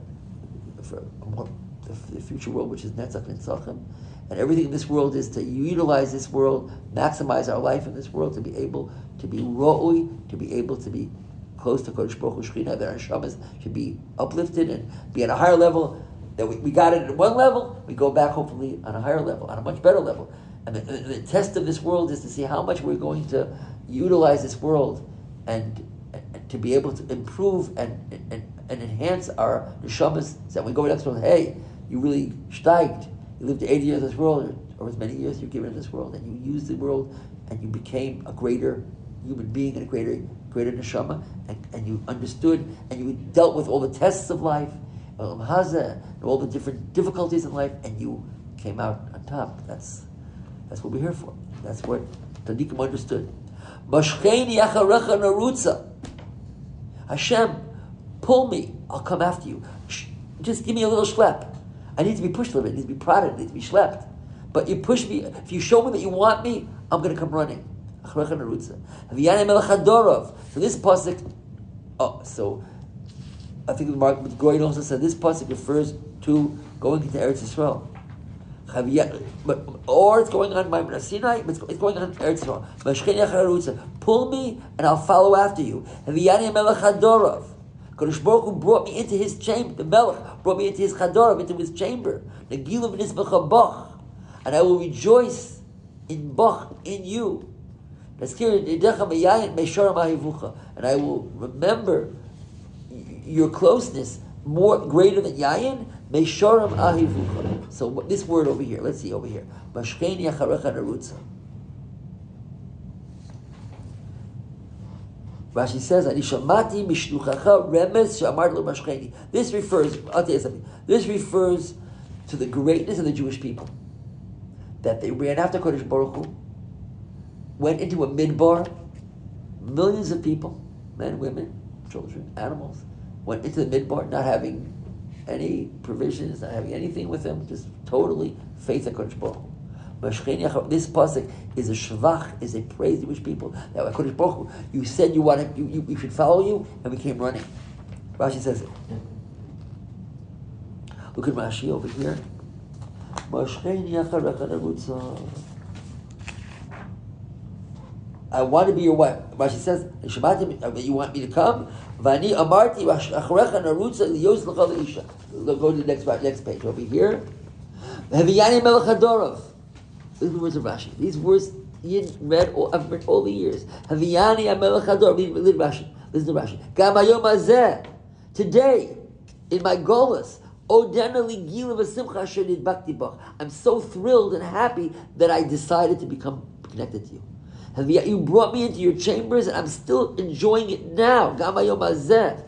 Speaker 2: the future world, which is Netzach Nitzachim, and everything in this world is to utilize this world, maximize our life in this world, to be able to be ro'ui, to be able to be close to Kodesh Baruch Hu Shechina, that our shamas should be uplifted and be at a higher level. That we got it at one level, we go back hopefully on a higher level, on a much better level. And the test of this world is to see how much we're going to utilize this world and to be able to improve and enhance our neshamas. So that we go to the next world, hey, you really steiged. You lived 80 years in this world, or as many years you've given in this world, and you used the world, and you became a greater human being and a greater neshama, and you understood, and you dealt with all the tests of life, and all the different difficulties in life, and you came out on top. That's what we're here for. That's what Tadikim understood. Mashcheini acharecha narutza. Hashem, pull me. I'll come after you. Just give me a little schlep. I need to be pushed a little bit. I need to be prodded. I need to be schlepped. But you push me. If you show me that you want me, I'm going to come running. Acharecha narutza. So this pasuk. So I think the Goyen also said this pasuk refers to going into Eretz Yisrael. Or it's going on my Sinai, it's going on Eretz Yisrael. Pull me and I'll follow after you. Kodesh Baruch Hu brought me into his chamber. The Melech brought me into his Chadorah, into his chamber. And I will rejoice in Bach, in you. And I will remember your closeness more greater than Yayin. Meishoram ahivucha. So this word over here, let's see over here. Mashcheni acharecha narutza. Rashi says, "Ani shamati mishluchacha remez she'amar lo mashcheni." This refers. I'll tell you something. This refers to the greatness of the Jewish people, that they ran after Kodesh Baruch Hu, went into a midbar. Millions of people, men, women, children, animals, went into the midbar, not having any provisions, not having anything with them, just totally faith in Kodesh Baruch Hu. This pasuk is a shvach, is a praise to Jewish people. That Kodesh Baruch Hu, you said you wanted, we should follow you, and we came running. Rashi says it. Look at Rashi over here. I want to be your wife. Rashi says, you want me to come? Vani amarti acharecha narutza liyos l'chol isha. Go to the next page over here. Haviyani melech hadorav. Look at the words of Rashi. These words I've read all the years. Haviyani melech hadorav. Listen to Rashi. Gam hayom hazeh. Today, in my golus, odena li gila v'simcha asher nidbakti bach. I'm so thrilled and happy that I decided to become connected to you. You brought me into your chambers, and I'm still enjoying it now. Rashi,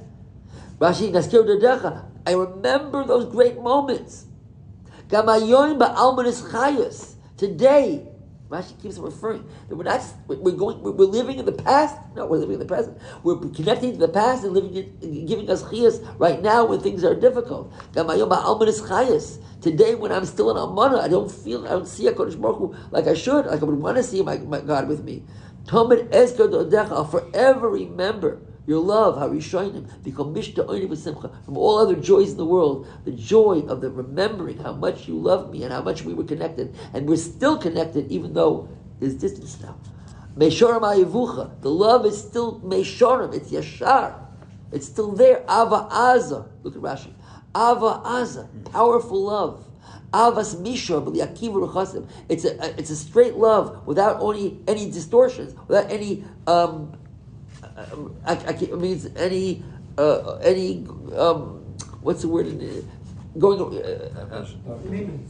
Speaker 2: naskir dadecha. I remember those great moments. Today, Rashi keeps referring that we're living in the past. No, we're living in the present. We're connecting to the past and giving us chiyas right now when things are difficult. Today, when I'm still in Almana, I don't see a Kodesh Baruch Hu like I should, like I would want to see my God with me. I'll forever remember your love, HaRishonim, become mishta oini v'simcha, from all other joys in the world, the joy of the remembering how much you loved me and how much we were connected, and we're still connected even though there's distance now. Meishorim ha'yevucha, the love is still meishorim, it's yashar, it's still there. Ava aza, look at Rashi. Ava Aza, powerful love. Avas Mishor, b'liakiv ruchasim. It's a straight love without any distortions, without any what's the word in it?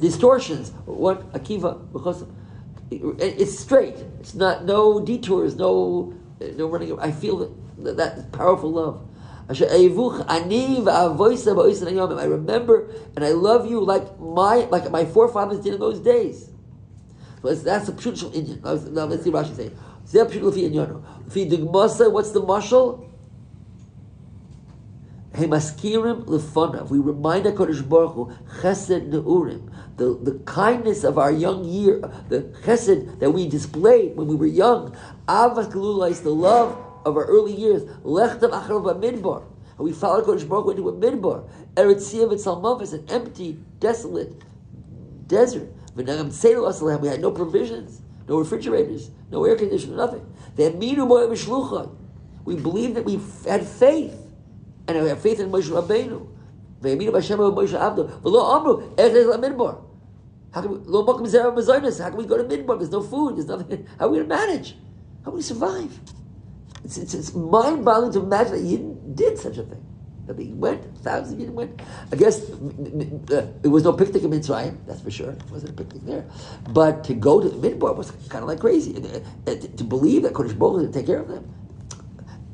Speaker 2: Distortions. What akiva ruchasim? It's straight. It's not no detours, no running. I feel that powerful love. I remember and I love you like my forefathers did in those days. So that's a pshut Indian. Now let's see what Rashi saying. What's the mashal? Hemaskirim lefonav. We remind HaKadosh Baruch Hu chesed neurim, the kindness of our young year, the chesed that we displayed when we were young. Avas galulais, the love of our early years. Lechtam acharav b'midbar. And we followed Kodesh Baruch Hu into a midbar. Eretz Siyav v'tzalmavis, an empty, desolate desert. We had no provisions, no refrigerators, no air conditioning, nothing. We believed that we had faith. And we have faith in Moshe Rabbeinu. How can we go to midbar? There's no food, there's nothing. How are we going to manage? How are we survive? It's mind-boggling to imagine that Yidden did such a thing. That they went, thousands of Yidden went. I guess there was no picnic in Mitzrayim, that's for sure. There wasn't a picnic there. But to go to the midbar was kind of like crazy. To believe that Kodesh Baruch Hu would take care of them,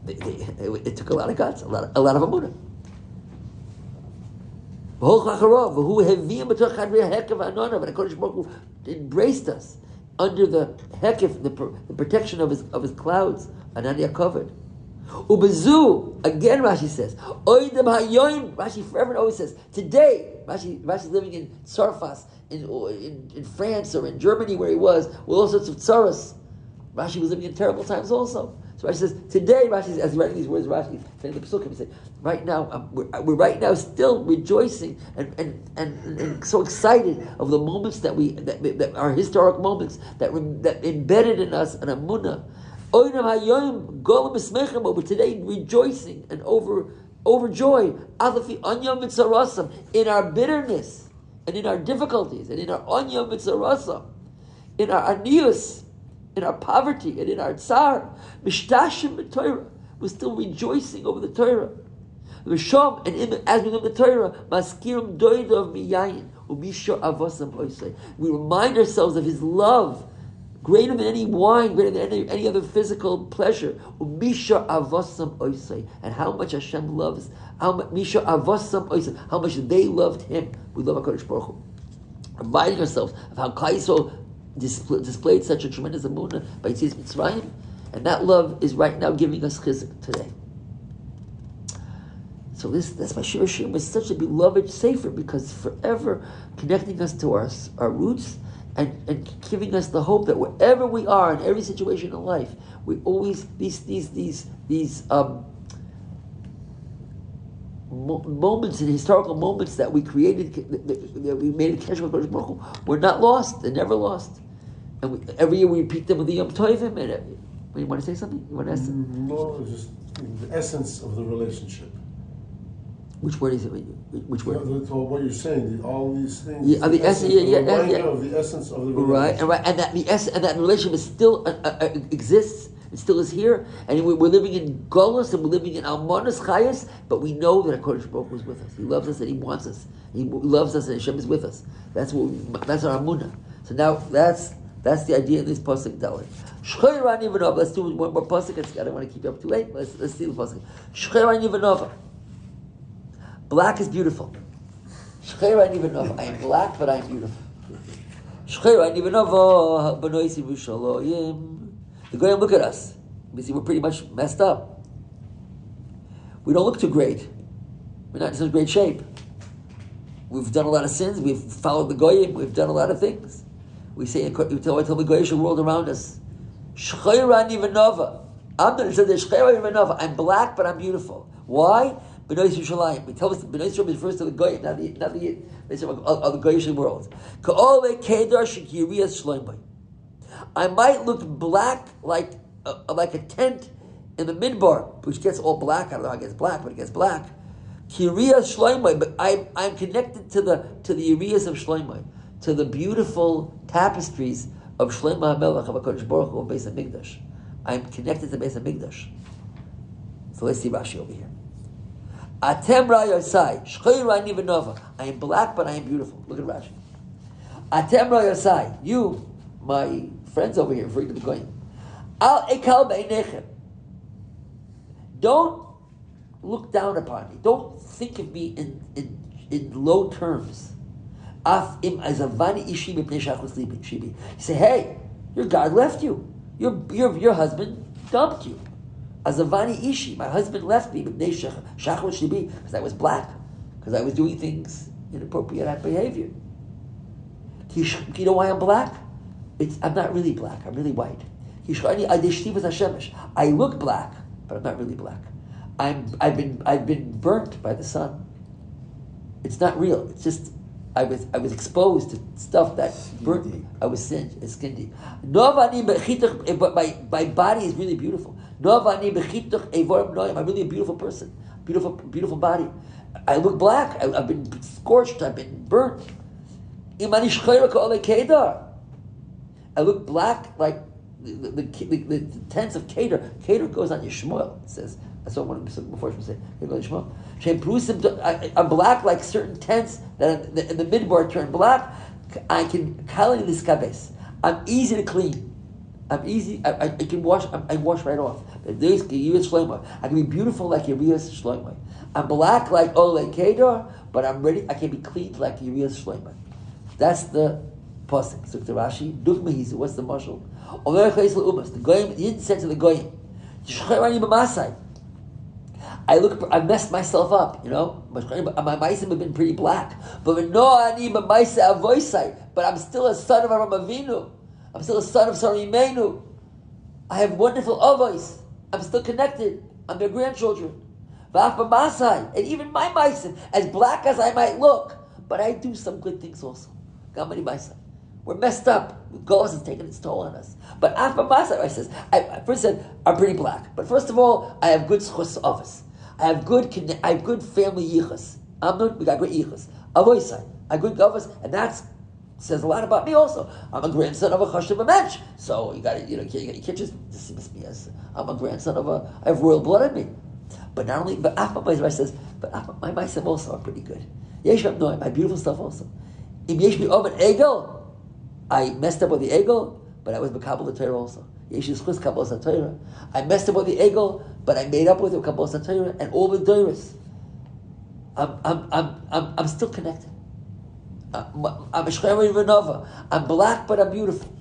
Speaker 2: it took a lot of guts, a lot of amunah. And Kodesh Baruch Hu embraced us under the hekif, the protection of his clouds. Anania covered. Ubezu, again Rashi says, Oidem hayoim, Rashi forever always says, today, Rashi's living in Tsarfas, in France or in Germany where he was, with all sorts of tsaras. Rashi was living in terrible times also. So Rashi says, today, Rashi says, as he's writing these words, Rashi saying the Pesukim, he said, right now, we're right now still rejoicing and so excited of the moments that are historic moments that embedded in us an amunah. Oinam hayoim golem esmechem, but we're today rejoicing and overjoyed. Alafi onyam mitzarasam, in our bitterness and in our difficulties and in our onyam mitzarasam, in our anius, in our poverty and in our tsar, mishtashim b'Torah, we're still rejoicing over the Torah. V'shom, and as we learn the Torah, maskirim doidov miyayin u'misho avosam oisei. We remind ourselves of His love, greater than any wine, greater than any other physical pleasure. U'misho avosam oisei, and how much Hashem loves. Misho avosam oisei, how much they loved Him. We love HaKadosh Baruch Hu. Reminding ourselves of how Klal Yisrael displayed such a tremendous amunah by Yetzias Mitzrayim, and that love is right now giving us chizuk today. So that's why Shir HaShirim is such a beloved sefer, because forever connecting us to our roots and giving us the hope that wherever we are in every situation in life, we always these moments and historical moments that we created, that we made a connection with Baruch Hu, we're not lost. They're never lost. And every year we repeat them with the Yom Tovim. And you want to say something? You want to ask them?
Speaker 3: No, just the essence of the relationship.
Speaker 2: Which word is it? Which word?
Speaker 3: What you're saying, all these things.
Speaker 2: Yeah, the essence.
Speaker 3: Of the essence of the relationship.
Speaker 2: Right, and that relationship is still exists. It still is here, and we're living in Golus, and we're living in Almanas Chayas, but we know that HaKadosh Baruch Hu is with us. He loves us and He wants us. He loves us and Hashem is with us. That's our amunah. So now that's the idea in this pasuk Dalet. Shchei Rani Vanova. Let's do one more pasuk. I don't want to keep you up too late. Let's see the pasuk. Shchei Rani Vanova. Black is beautiful. Shchei Rani Vanova. I am black, but I am beautiful. Shchei Rani Vanova. Banoisi V'Shalayim. The Goyim look at us. We see we're pretty much messed up. We don't look too great. We're not in such great shape. We've done a lot of sins. We've followed the Goyim. We've done a lot of things. We tell the Goyish world around us. Shchayrani v'nova. I'm black, but I'm beautiful. Why? B'nai Yisraelim. We tell us B'nai Yisraelim refers to the Goyim, not the of the Goyish world. Ka'ole kedar shekiriyas shloimai. I might look black like a tent in the midbar, which gets all black. I don't know how it gets black, but it gets black. Kiriyas Shloimei, but I'm connected to the areas of Shloimei, to the beautiful tapestries of Shloimei HaMelech of HaKadosh Baruch Hu of Beis HaMikdash. I'm connected to Beis HaMikdash. So let's see Rashi over here. Atem Ra'yosai Shchei Rani V'Nova. I am black, but I am beautiful. Look at Rashi. Atem Ra'yosai. You, my friends over here, referring to the Goyim. Al ekal b'einechem. Don't look down upon me. Don't think of me in low terms. Af im azavani ishi mipnei shachos shibi. You say, hey, your God left you. Your husband dumped you. Azavani ishi, my husband left me mipnei shachos shibi, because I was black, because I was doing things inappropriate behavior. You know why I'm black? I'm not really black. I'm really white. I look black, but I'm not really black. I've been burnt by the sun. It's not real. It's just I was exposed to stuff that burnt me. I was skin deep. But my body is really beautiful. I'm really a beautiful person. Beautiful body. I look black. I've been scorched. I've been burnt. I look black like the tents of Kedar. Kedar goes on Yishmael. It says, I saw one before she said, I'm black like certain tents that in the midbar turn black. I can kali this kabes. I'm easy to clean. I'm easy. I can wash. I wash right off. I can be beautiful like Yerias Shloimeh. I'm black like Ole Kedar, but I'm ready. I can be cleaned like Yerias Shloimeh. That's the pasuk. So to Rashi, Dugmahizu. What's the mashal? The goyim. He didn't say to the goyim, I messed myself up. You know, my ma'asim have been pretty black. But I'm still a son of Avraham Avinu. I'm still a son of Sarah Imenu. I have wonderful avos. I'm still connected. I'm their grandchildren. And even my maisim, as black as I might look, but I do some good things also. Gamani maisim. We're messed up. Golos has taken its toll on us. But after Masai, I says, I first said, I'm pretty black. But first of all, I have good schus office. I have good family yichus. Amnon, we got great yichus. Avoisai, I have good governors, and that says a lot about me also. I'm a grandson of a chashuv mensch. So you can't just dismiss me as I'm a grandson of I have royal blood in me. But not only, but after Masai says, but after my maisim also are pretty good. Yeshem no, my beautiful stuff also. Im yesh mi oven egel. I messed up with the egel, but I was Makabal the Torah also. Yeshus Chus Kabbalas Torah. I messed up with the egel, but I made up with the Kabbalas Torah and all the Doris. I'm still connected. I'm a Shchemri Renova. I'm black, but I'm beautiful.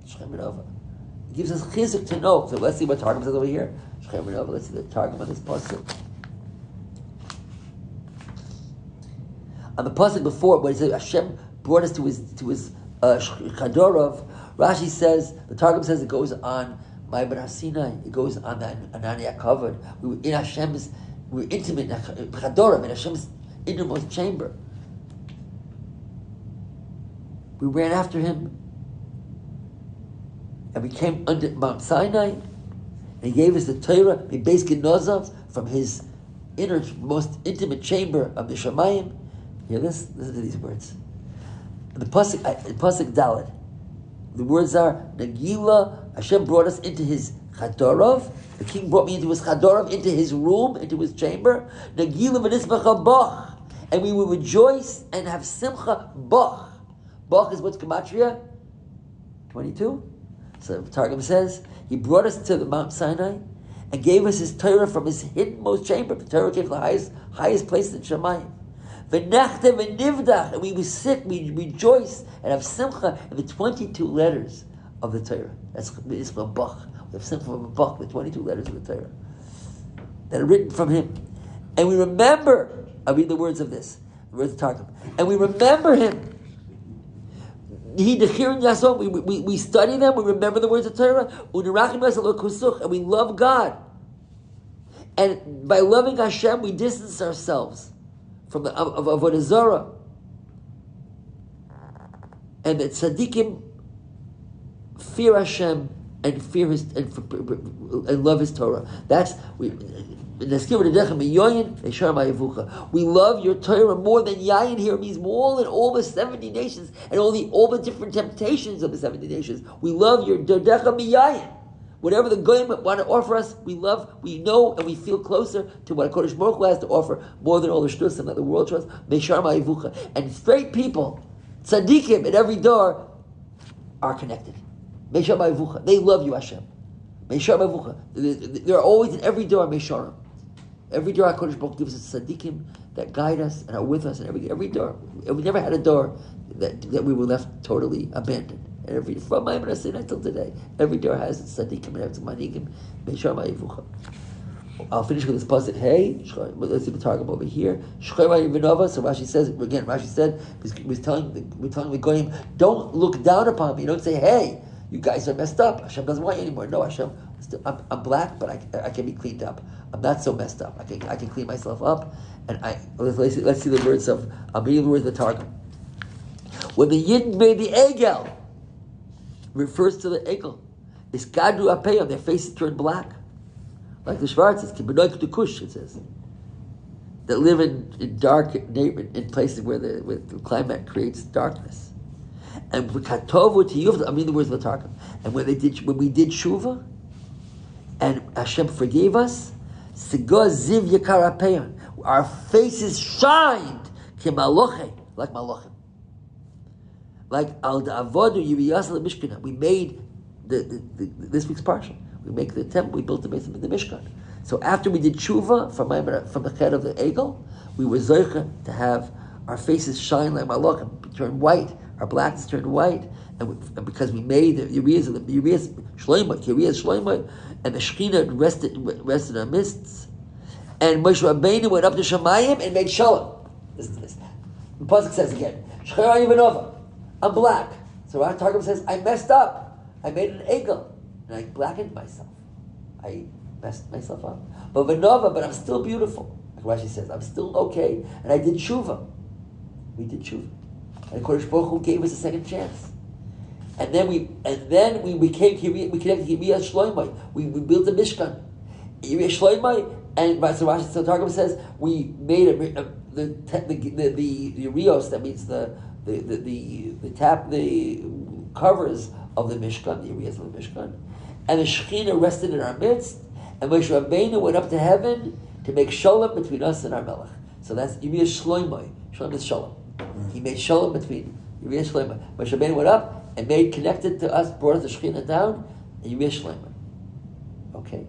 Speaker 2: Shchemri Renova. It gives us chizuk to know. So let's see what Targum says over here. Shchemri Renova. Let's see the Targum on this pasuk. On the pasuk before, when it says Hashem brought us to his Chadorov, Rashi says, the Targum says it goes on my Ben Sinai, it goes on the Ananiya covered. We were in Hashem's, we were intimate in Chadorov, in Hashem's innermost chamber. We ran after him, and we came under Mount Sinai, and he gave us the Torah, Beis Genozov, from his most intimate chamber of the Shamayim. Hear this? Listen to these words. The pasuk Daled. The words are Nagila. Hashem brought us into his Chadorov. The king brought me into his Chadorov, into his room, into his chamber. Nagila v'nismacha bach, and we will rejoice and have simcha bach. Bach is what's gematria 22. So the Targum says he brought us to the Mount Sinai and gave us his Torah from his hiddenmost chamber. The Torah came from the highest place in Shemayim. And we will sit, we rejoice, and have simcha in the 22 letters of the Torah. That's Isma Bach. We have simcha from Bach, the 22 letters of the Torah that are written from him. And we remember, I'll read the words of this, the words of Targum. And we remember him. We study them, we remember the words of Torah, and we love God. And by loving Hashem, we distance ourselves from the of Avodah Zarah, and that tzaddikim fear Hashem and fear His and love His Torah. That's we love your Torah more than yayin. Here means more than all the 70 nations and all the different temptations of the 70 nations. We love your derdecha miyayin. Whatever the goyim want to offer us, we love, we know, and we feel closer to what HaKadosh Baruch Hu has to offer more than all the shtusim that the world trusts. Meishar ma'ayivucha. And straight people, tzaddikim at every door, are connected. Meishar ma'ayivucha. They love you, Hashem. Meishar ma'ayivucha. They're always in every door, Meisharim. Every door HaKadosh Baruch Hu gives us tzaddikim that guide us and are with us in every door. And we never had a door that we were left totally abandoned. From my Sinai until today, every door has its tzaddikim and its manigim. Meishar ma'ayivucha. I'll finish with this pasuk. Hey, let's see the targum over here. So Rashi says again. Rashi said we're telling the goyim, don't look down upon me. Don't say, hey, you guys are messed up. Hashem doesn't want you anymore. No, Hashem, I'm black, but I can be cleaned up. I'm not so messed up. I can clean myself up. And let's see the words of. I'm reading the words of the targum. When the Yidden made the egel, refers to the egel. It's gadru apeyam, their faces turned black. Like the Shvar says, Kibenoik to Kush, it says. That live in dark neighborhoods, in places where the climate creates darkness. And Katovu to Yuvda, I mean the words of the Targum. And when we did Shuvah, and Hashem forgave us, Sigoz Ziv Yakar apeyam, our faces shined, Kimaloche, like Malachim. Like al da'avodu yiriyasa mishkan, we made this week's parsha. We make the temple. We built the Mishkan. So after we did tshuva from the head of the egel, we were zoicha to have our faces shine like malachim, turn white. Our blackness turned white, and because we made the Urias Shloimah, and the Shekhinah rested in our midst, and Moshe Rabbeinu went up to Shemayim and made shalom. Listen to this. The pasuk says again, Shechera Yivanova. I'm black. So our Targum says, I messed up. I made an egel. And I blackened myself. I messed myself up. But Vanova, but I'm still beautiful. Like Rashi says, I'm still okay. And I did tshuva. We did tshuva. And Kodesh Baruch Hu gave us a second chance. And then we became we connected Yiriyah Shloimeh. We built a Mishkan. Yiriyah Shloimeh, and so Rashi Targum says we made the Yiriyos, that means the covers of the Mishkan, the Yiriyos of the Mishkan, and the Shekhinah rested in our midst, and Moshe Rabbeinu went up to heaven to make shalom between us and our Melech. So that's Yiriyah Shloimeh. Shalom is shalom. He made shalom between Yiriyah Shloimeh. Moshe Rabbeinu went up and made connected to us, brought us the Shekhinah down, and Yiriyah Shloimeh. Okay?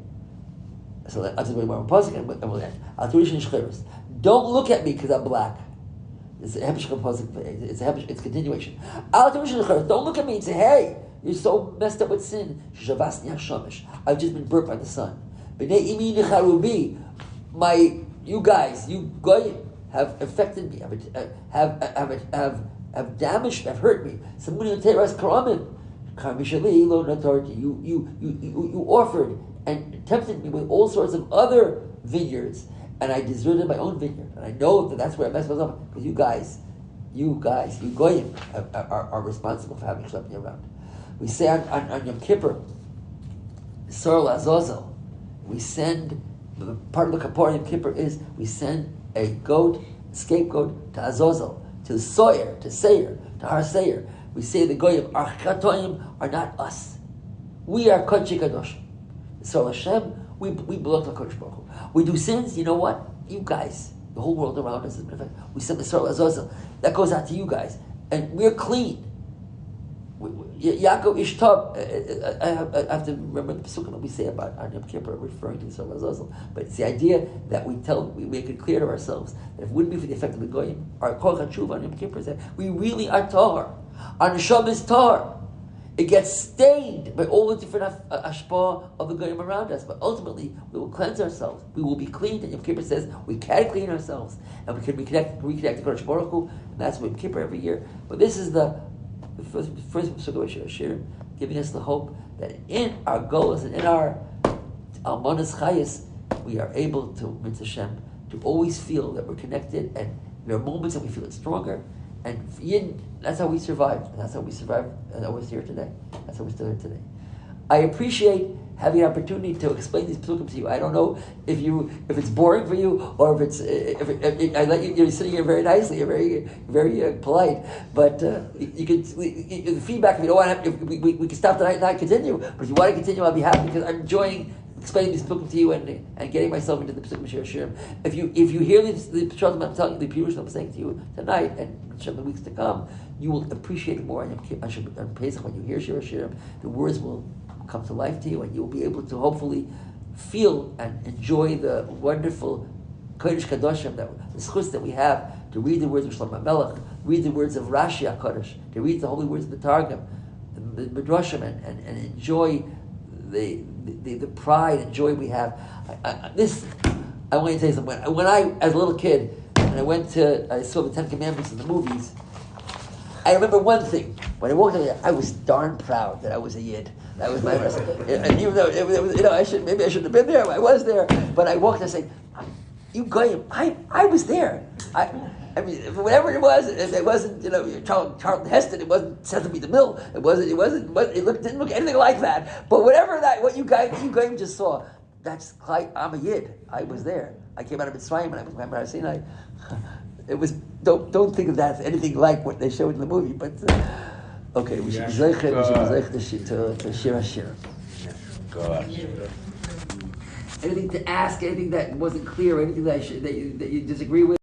Speaker 2: So that's the way we're pausing, and we'll end. Don't look at me because I'm black. It's a Hemish, it's continuation. Don't look at me and say, hey, you're so messed up with sin. I've just been burnt by the sun. You guys, you goyim, have affected me, have damaged, have hurt me. You offered and tempted me with all sorts of other vineyards, and I deserted my own vineyard. And I know that that's where I messed myself up, because you goyim, are responsible for having schlepped me around. We say on Yom Kippur, Sorel Azazel, we send, part of the Kapor Yom Kippur is, we send a scapegoat to Azazel, to Soyer, to Seir, to Har Seir. We say the goyim, our chatoim are not us. We are Kodshi Kadosh. So Hashem, we belong to Kodesh Baruch Hu. We do sins, you know what? You guys, the whole world around us, we send the Sorel Azazel. That goes out to you guys. And we're clean. Yaakov Ishtab, I have to remember the Pesukim that we say about on Yom Kippur, referring to the Sorel Azazel. But it's the idea that we make it clear to ourselves that if it wouldn't be for the effect of the Goyim, our Kol HaTshuva on Yom Kippur is that we really are Tahar. Our Neshama is Tahar. It gets stained by all the different ashpah of the goyim around us, but ultimately we will cleanse ourselves. We will be clean, and Yom Kippur says we can clean ourselves, and we can reconnect to Kodesh Baruch Hu, and that's Yom Kippur every year. But this is the first Shir HaShirim, giving us the hope that in our goals and in our almanas chayis, we are able to, Mitzvah Hashem, to always feel that we're connected, and there are moments that we feel it stronger. And that's how we survived. And that's how we survived. And that we're here today. That's how we're still here today. I appreciate having the opportunity to explain these pesukim to you. I don't know if it's boring for you, or if I let you. You're sitting here very nicely. You're very very polite. But you can the feedback. If you don't want to, we can stop tonight and not continue. But if you want to continue, I'll be happy, because I'm enjoying explaining these pesukim to you and getting myself into the pesukim Shir HaShirim. If you hear the pshatim I'm telling you, the pirush I'm saying to you tonight and in the weeks to come, you will appreciate it more on Pesach. When you hear Shir HaShirim, the words will come to life to you, and you will be able to hopefully feel and enjoy the wonderful Kodesh Kadoshim, the schus that we have to read the words of Shlomo HaMelech, read the words of Rashi HaKadosh, to read the holy words of the Targum, the Midrashim, and enjoy the pride and joy we have. I want to tell you something. When I, as a little kid, and I saw the Ten Commandments in the movies, I remember one thing. When I walked in there, I was darn proud that I was a Yid. That was my rest. And even though it was, maybe I shouldn't have been there. I was there, but I walked and said, "You goyim, I was there." I mean, whatever it wasn't, Charlton Heston. It wasn't Sesame the Mill. Didn't look anything like that. But what you guys just saw, that's like, I'm a Yid. I was there. I came out of Mitzrayim and I was Har Sinai. It was, don't think of that as anything like what they showed in the movie. But okay, we should be zeichet to Shir HaShirim. Anything to ask? Anything that wasn't clear? Anything that you disagree with?